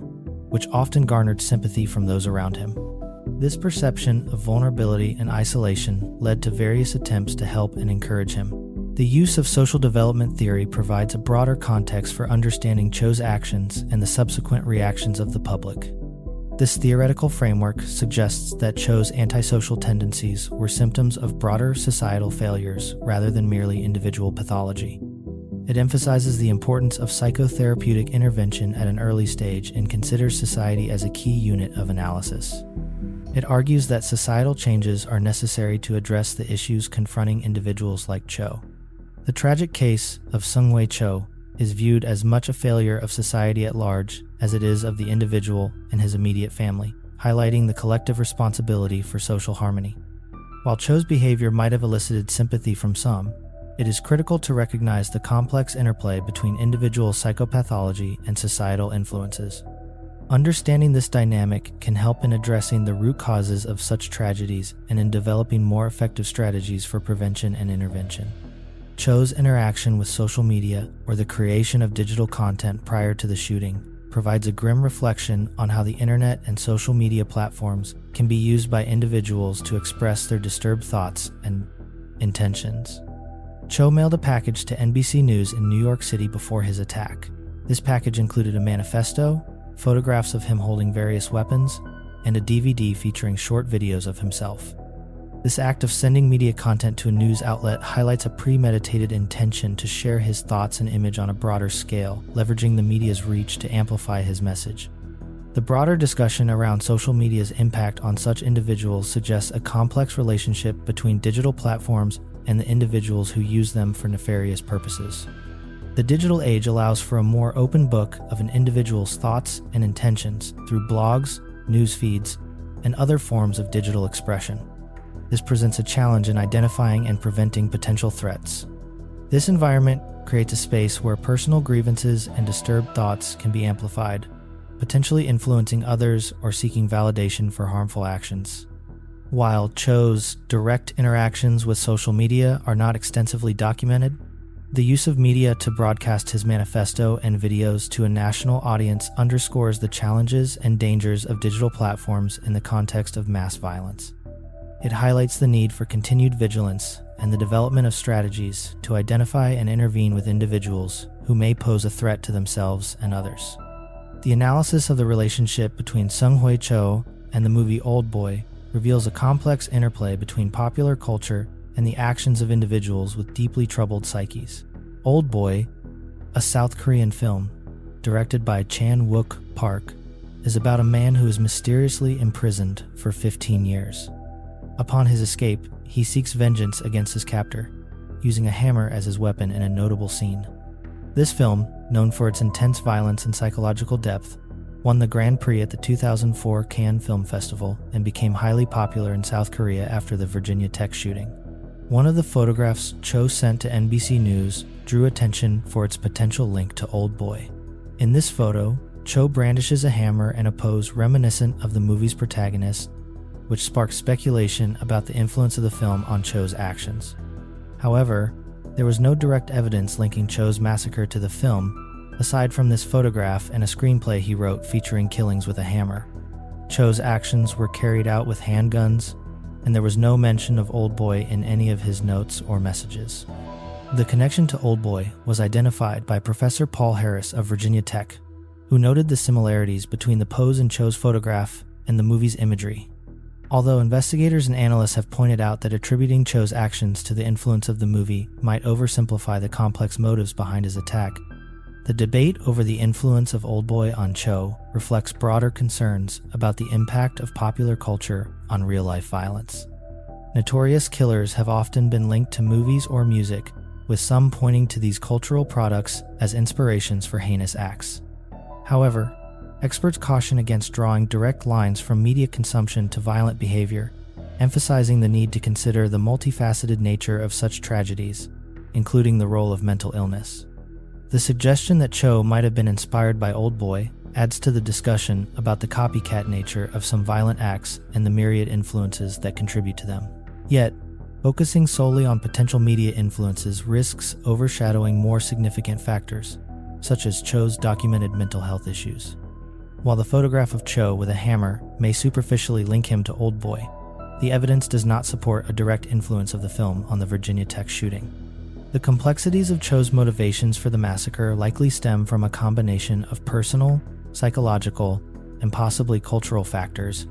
which often garnered sympathy from those around him. This perception of vulnerability and isolation led to various attempts to help and encourage him. The use of social development theory provides a broader context for understanding Cho's actions and the subsequent reactions of the public. This theoretical framework suggests that Cho's antisocial tendencies were symptoms of broader societal failures rather than merely individual pathology. It emphasizes the importance of psychotherapeutic intervention at an early stage and considers society as a key unit of analysis. It argues that societal changes are necessary to address the issues confronting individuals like Cho. The tragic case of Seung-Hui Cho is viewed as much a failure of society at large as it is of the individual and his immediate family, highlighting the collective responsibility for social harmony. While Cho's behavior might have elicited sympathy from some, it is critical to recognize the complex interplay between individual psychopathology and societal influences. Understanding this dynamic can help in addressing the root causes of such tragedies and in developing more effective strategies for prevention and intervention. Cho's interaction with social media or the creation of digital content prior to the shooting provides a grim reflection on how the internet and social media platforms can be used by individuals to express their disturbed thoughts and intentions. Cho mailed a package to NBC News in New York City before his attack. This package included a manifesto, photographs of him holding various weapons, and a DVD featuring short videos of himself. This act of sending media content to a news outlet highlights a premeditated intention to share his thoughts and image on a broader scale, leveraging the media's reach to amplify his message. The broader discussion around social media's impact on such individuals suggests a complex relationship between digital platforms and the individuals who use them for nefarious purposes. The digital age allows for a more open book of an individual's thoughts and intentions through blogs, news feeds, and other forms of digital expression. This presents a challenge in identifying and preventing potential threats. This environment creates a space where personal grievances and disturbed thoughts can be amplified, potentially influencing others or seeking validation for harmful actions. While Cho's direct interactions with social media are not extensively documented, the use of media to broadcast his manifesto and videos to a national audience underscores the challenges and dangers of digital platforms in the context of mass violence. It highlights the need for continued vigilance and the development of strategies to identify and intervene with individuals who may pose a threat to themselves and others. The analysis of the relationship between Seung-Hui Cho and the movie Old Boy reveals a complex interplay between popular culture and the actions of individuals with deeply troubled psyches. Old Boy, a South Korean film directed by Chan Wook Park, is about a man who is mysteriously imprisoned for 15 years. Upon his escape, he seeks vengeance against his captor, using a hammer as his weapon in a notable scene. This film, known for its intense violence and psychological depth, won the Grand Prix at the 2004 Cannes Film Festival and became highly popular in South Korea after the Virginia Tech shooting. One of the photographs Cho sent to NBC News drew attention for its potential link to Old Boy. In this photo, Cho brandishes a hammer in a pose reminiscent of the movie's protagonist, which sparked speculation about the influence of the film on Cho's actions. However, there was no direct evidence linking Cho's massacre to the film, aside from this photograph and a screenplay he wrote featuring killings with a hammer. Cho's actions were carried out with handguns, and there was no mention of Old Boy in any of his notes or messages. The connection to Old Boy was identified by Professor Paul Harris of Virginia Tech, who noted the similarities between the pose in Cho's photograph and the movie's imagery. Although investigators and analysts have pointed out that attributing Cho's actions to the influence of the movie might oversimplify the complex motives behind his attack, the debate over the influence of Old Boy on Cho reflects broader concerns about the impact of popular culture on real-life violence. Notorious killers have often been linked to movies or music, with some pointing to these cultural products as inspirations for heinous acts. However, experts caution against drawing direct lines from media consumption to violent behavior, emphasizing the need to consider the multifaceted nature of such tragedies, including the role of mental illness. The suggestion that Cho might have been inspired by Old Boy adds to the discussion about the copycat nature of some violent acts and the myriad influences that contribute to them. Yet, focusing solely on potential media influences risks overshadowing more significant factors, such as Cho's documented mental health issues. While the photograph of Cho with a hammer may superficially link him to Old Boy, the evidence does not support a direct influence of the film on the Virginia Tech shooting. The complexities of Cho's motivations for the massacre likely stem from a combination of personal, psychological, and possibly cultural factors,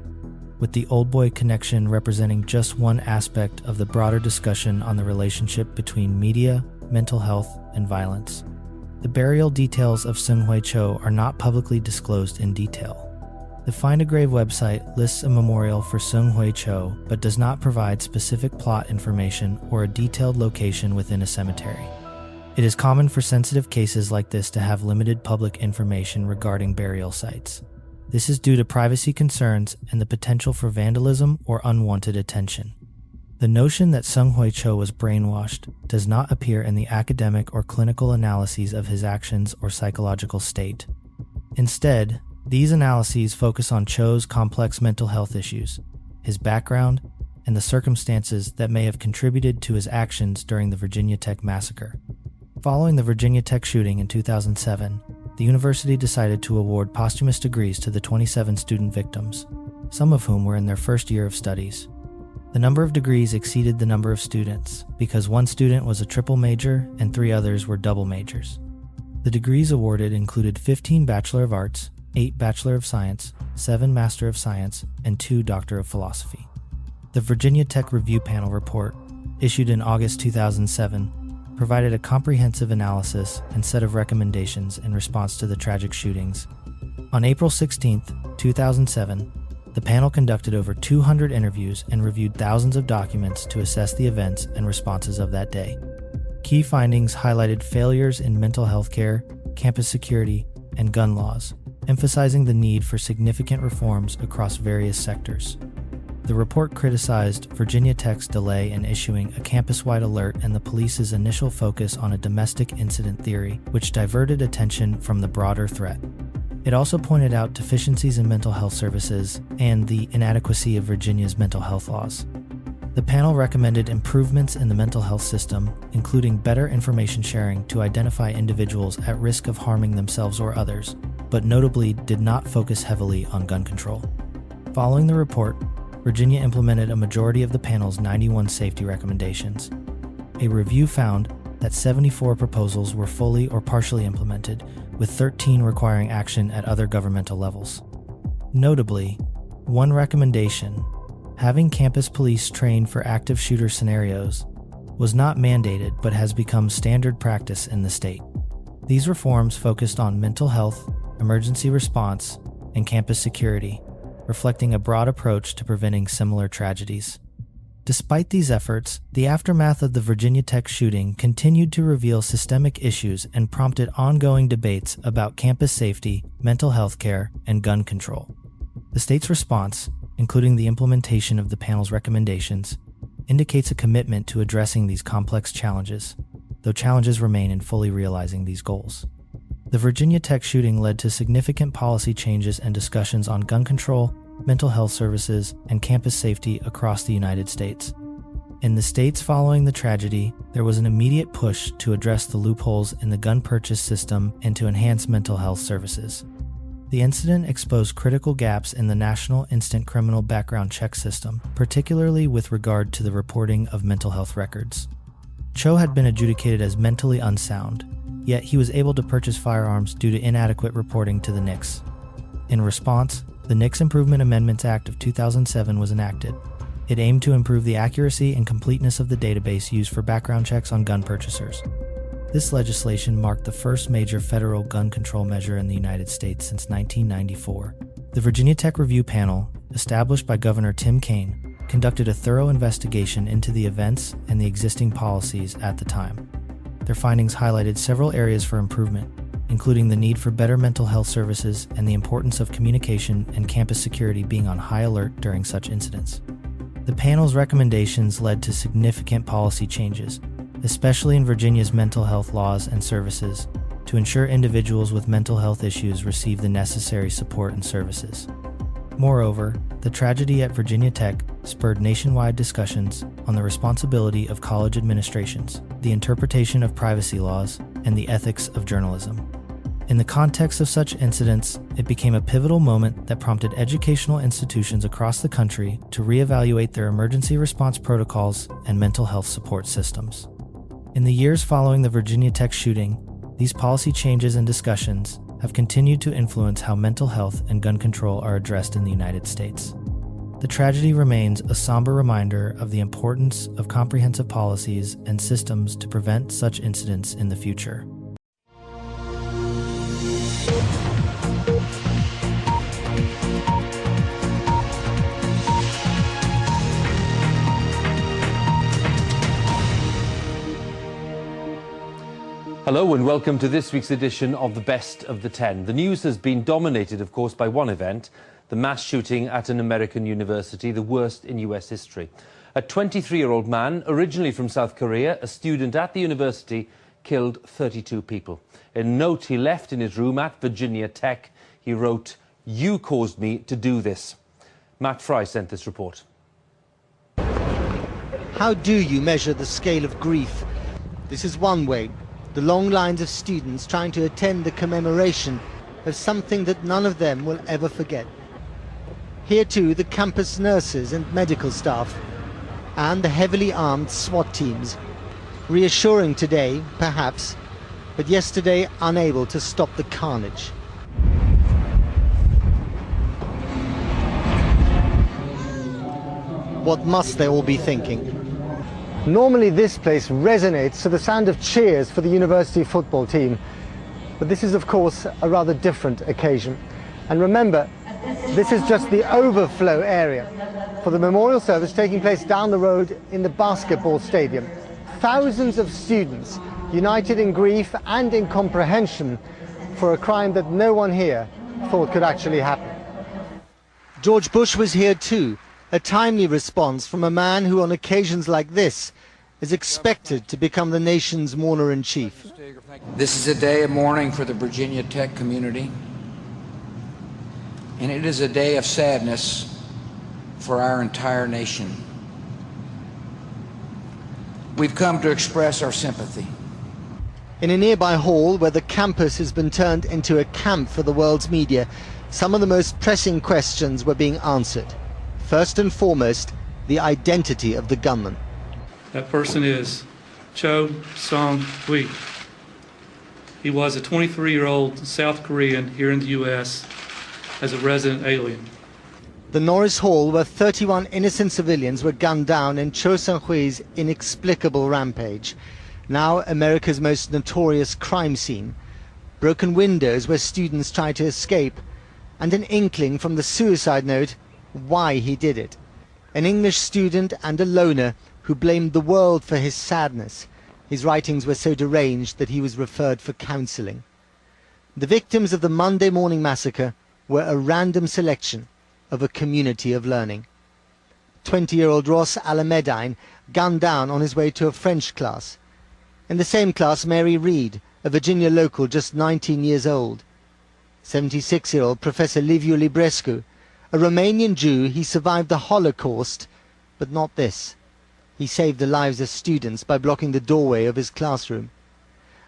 with the Old Boy connection representing just one aspect of the broader discussion on the relationship between media, mental health, and violence. The burial details of Seung-Hui Cho are not publicly disclosed in detail. The Find a Grave website lists a memorial for Seung-Hui Cho, but does not provide specific plot information or a detailed location within a cemetery. It is common for sensitive cases like this to have limited public information regarding burial sites. This is due to privacy concerns and the potential for vandalism or unwanted attention. The notion that Seung-Hui Cho was brainwashed does not appear in the academic or clinical analyses of his actions or psychological state. Instead, these analyses focus on Cho's complex mental health issues, his background, and the circumstances that may have contributed to his actions during the Virginia Tech massacre. Following the Virginia Tech shooting in 2007, the university decided to award posthumous degrees to the 27 student victims, some of whom were in their first year of studies. The number of degrees exceeded the number of students because one student was a triple major and 3 others were double majors. The degrees awarded included 15 Bachelor of Arts, 8 Bachelor of Science, 7 Master of Science, and 2 Doctor of Philosophy. The Virginia Tech Review Panel report, issued in August 2007, provided a comprehensive analysis and set of recommendations in response to the tragic shootings. On April 16, 2007, the panel conducted over 200 interviews and reviewed thousands of documents to assess the events and responses of that day. Key findings highlighted failures in mental health care, campus security, and gun laws, emphasizing the need for significant reforms across various sectors. The report criticized Virginia Tech's delay in issuing a campus-wide alert and the police's initial focus on a domestic incident theory, which diverted attention from the broader threat. It also pointed out deficiencies in mental health services and the inadequacy of Virginia's mental health laws. The panel recommended improvements in the mental health system, including better information sharing to identify individuals at risk of harming themselves or others, but notably did not focus heavily on gun control. Following the report, Virginia implemented a majority of the panel's 91 safety recommendations. A review found that 74 proposals were fully or partially implemented, with 13 requiring action at other governmental levels. Notably, one recommendation, having campus police train for active shooter scenarios, was not mandated but has become standard practice in the state. These reforms focused on mental health, emergency response, and campus security, reflecting a broad approach to preventing similar tragedies. Despite these efforts, the aftermath of the Virginia Tech shooting continued to reveal systemic issues and prompted ongoing debates about campus safety, mental health care, and gun control. The state's response, including the implementation of the panel's recommendations, indicates a commitment to addressing these complex challenges, though challenges remain in fully realizing these goals. The Virginia Tech shooting led to significant policy changes and discussions on gun control, mental health services, and campus safety across the United States. In the states following the tragedy, there was an immediate push to address the loopholes in the gun purchase system and to enhance mental health services. The incident exposed critical gaps in the National Instant Criminal Background Check system, particularly with regard to the reporting of mental health records. Cho had been adjudicated as mentally unsound, yet he was able to purchase firearms due to inadequate reporting to the NICS. In response, the NICS Improvement Amendments Act of 2007 was enacted. It aimed to improve the accuracy and completeness of the database used for background checks on gun purchasers. This legislation marked the first major federal gun control measure in the United States since 1994. The Virginia Tech Review Panel, established by Governor Tim Kaine, conducted a thorough investigation into the events and the existing policies at the time. Their findings highlighted several areas for improvement, including the need for better mental health services and the importance of communication and campus security being on high alert during such incidents. The panel's recommendations led to significant policy changes, especially in Virginia's mental health laws and services, to ensure individuals with mental health issues receive the necessary support and services. Moreover, the tragedy at Virginia Tech spurred nationwide discussions on the responsibility of college administrations, the interpretation of privacy laws, and the ethics of journalism. In the context of such incidents, it became a pivotal moment that prompted educational institutions across the country to reevaluate their emergency response protocols and mental health support systems. In the years following the Virginia Tech shooting, these policy changes and discussions have continued to influence how mental health and gun control are addressed in the United States. The tragedy remains a somber reminder of the importance of comprehensive policies and systems to prevent such incidents in the future. Hello and welcome to this week's edition of the Best of the 10. The news has been dominated, of course, by one event, the mass shooting at an American university, the worst in US history. A 23-year-old man, originally from South Korea, a student at the university, killed 32 people. In a note he left in his room at Virginia Tech, he wrote, "You caused me to do this." Matt Fry sent this report. How do you measure the scale of grief? This is one way. The long lines of students trying to attend the commemoration of something that none of them will ever forget. Here too, the campus nurses and medical staff, and the heavily armed SWAT teams. Reassuring today, perhaps, but yesterday unable to stop the carnage. What must they all be thinking? Normally this place resonates to the sound of cheers for the university football team. But this is, of course, a rather different occasion. And remember, this is just the overflow area for the memorial service taking place down the road in the basketball stadium. Thousands of students united in grief and in comprehension for a crime that no one here thought could actually happen. George Bush was here too. A timely response from a man who on occasions like this is expected to become the nation's mourner-in-chief. This is a day of mourning for the Virginia Tech community, and it is a day of sadness for our entire nation. We've come to express our sympathy. In a nearby hall where the campus has been turned into a camp for the world's media, some of the most pressing questions were being answered. First and foremost, the identity of the gunman. That person is Cho Sung-hui. He was a 23-year-old South Korean here in the U.S. as a resident alien. The Norris Hall, where 31 innocent civilians were gunned down in Cho Sung-hui's inexplicable rampage. Now America's most notorious crime scene. Broken windows where students try to escape, and an inkling from the suicide note why he did it. An English student and a loner who blamed the world for his sadness. His writings were so deranged that he was referred for counselling. The victims of the Monday morning massacre were a random selection of a community of learning. 20-year-old Ross Alamedine gunned down on his way to a French class. In the same class, Mary Reed, a Virginia local just 19 years old. 76-year-old Professor Liviu Librescu, a Romanian Jew. He survived the Holocaust, but not this. He saved the lives of students by blocking the doorway of his classroom.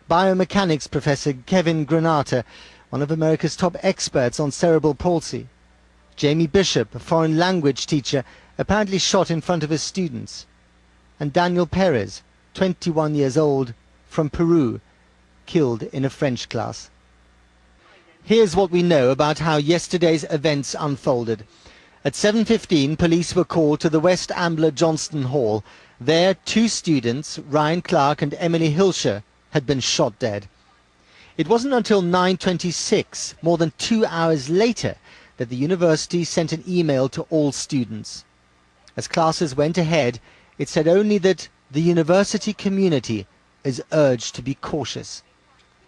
Biomechanics Professor Kevin Granata, one of America's top experts on cerebral palsy. Jamie Bishop, a foreign language teacher, apparently shot in front of his students. And Daniel Perez, 21 years old, from Peru, killed in a French class. Here's what we know about how yesterday's events unfolded. At 7:15, police were called to the West Ambler Johnston Hall. There, 2 students, Ryan Clark and Emily Hilscher, had been shot dead. It wasn't until 9:26, more than 2 hours later, that the university sent an email to all students. As classes went ahead, it said only that the university community is urged to be cautious.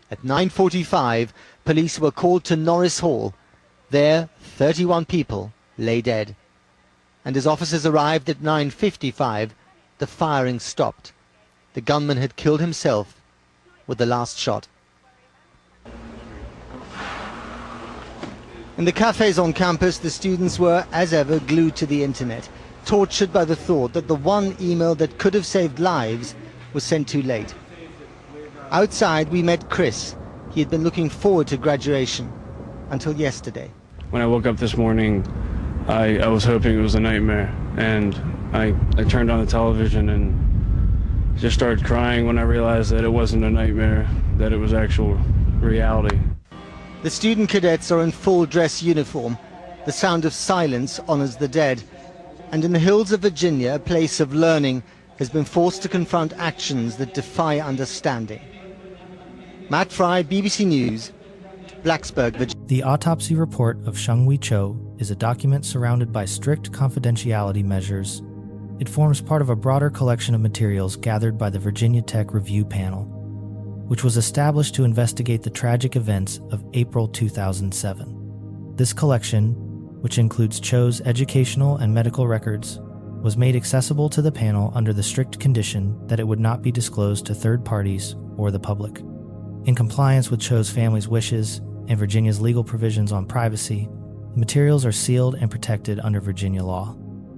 At 9:45, police were called to Norris Hall. There, 31 people lay dead. And as officers arrived at 9:55, the firing stopped. The gunman had killed himself with the last shot. In the cafes on campus, the students were, as ever, glued to the internet, tortured by the thought that the one email that could have saved lives was sent too late. Outside, we met Chris. He had been looking forward to graduation until yesterday. When I woke up this morning, I was hoping it was a nightmare, and I turned on the television and just started crying when I realized that it wasn't a nightmare, that it was actual reality. The student cadets are in full dress uniform. The sound of silence honors the dead. And in the hills of Virginia, a place of learning has been forced to confront actions that defy understanding. Matt Fry, BBC News, Blacksburg, Virginia. The autopsy report of Seung-Hui Cho is a document surrounded by strict confidentiality measures. It forms part of a broader collection of materials gathered by the Virginia Tech Review Panel, which was established to investigate the tragic events of April 2007. This collection, which includes Cho's educational and medical records, was made accessible to the panel under the strict condition that it would not be disclosed to third parties or the public. In compliance with Cho's family's wishes and Virginia's legal provisions on privacy, the materials are sealed and protected under Virginia law.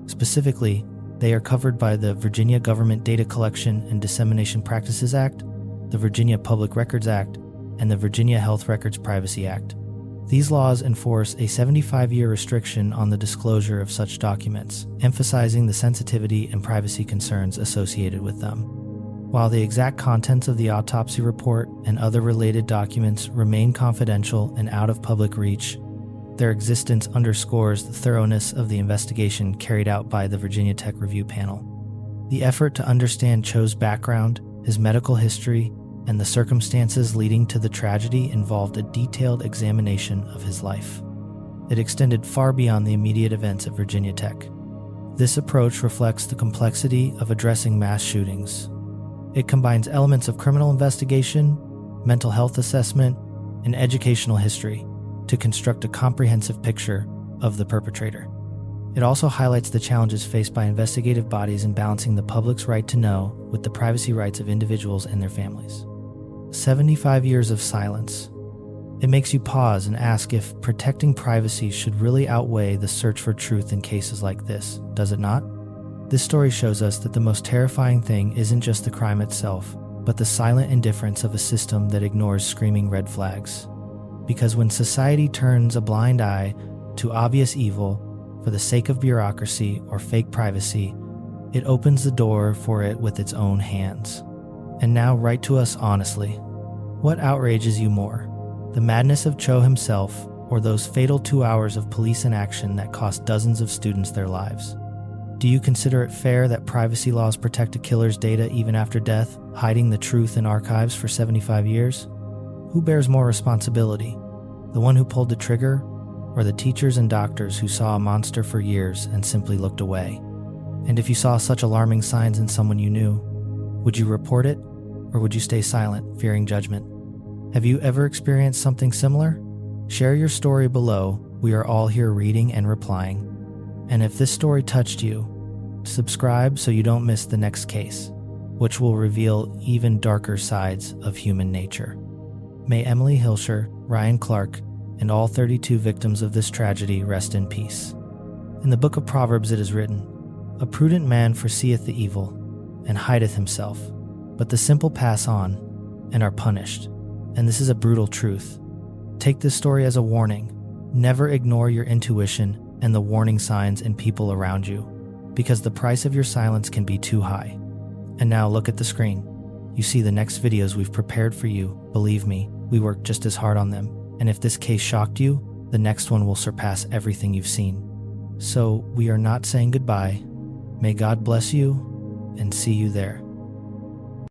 Specifically, they are covered by the Virginia Government Data Collection and Dissemination Practices Act, the Virginia Public Records Act, and the Virginia Health Records Privacy Act. These laws enforce a 75-year restriction on the disclosure of such documents, emphasizing the sensitivity and privacy concerns associated with them. While the exact contents of the autopsy report and other related documents remain confidential and out of public reach, their existence underscores the thoroughness of the investigation carried out by the Virginia Tech Review Panel. The effort to understand Cho's background, his medical history, and the circumstances leading to the tragedy involved a detailed examination of his life. It extended far beyond the immediate events at Virginia Tech. This approach reflects the complexity of addressing mass shootings. It combines elements of criminal investigation, mental health assessment, and educational history to construct a comprehensive picture of the perpetrator. It also highlights the challenges faced by investigative bodies in balancing the public's right to know with the privacy rights of individuals and their families. 75 years of silence. It makes you pause and ask if protecting privacy should really outweigh the search for truth in cases like this, does it not? This story shows us that the most terrifying thing isn't just the crime itself, but the silent indifference of a system that ignores screaming red flags. Because when society turns a blind eye to obvious evil for the sake of bureaucracy or fake privacy, it opens the door for it with its own hands. And now write to us honestly. What outrages you more? The madness of Cho himself, or those fatal 2 hours of police inaction that cost dozens of students their lives? Do you consider it fair that privacy laws protect a killer's data even after death, hiding the truth in archives for 75 years? Who bears more responsibility? The one who pulled the trigger, or the teachers and doctors who saw a monster for years and simply looked away? And if you saw such alarming signs in someone you knew, would you report it, or would you stay silent, fearing judgment? Have you ever experienced something similar? Share your story below. We are all here reading and replying. And if this story touched you, subscribe so you don't miss the next case, which will reveal even darker sides of human nature. May Emily Hilscher, Ryan Clark, and all 32 victims of this tragedy rest in peace. In the book of Proverbs it is written, "A prudent man foreseeth the evil, and hideth himself, but the simple pass on, and are punished." And this is a brutal truth. Take this story as a warning. Never ignore your intuition and the warning signs in people around you, because the price of your silence can be too high. And now look at the screen. You see the next videos we've prepared for you. Believe me, we worked just as hard on them. And if this case shocked you, the next one will surpass everything you've seen. So we are not saying goodbye. May God bless you, and see you there.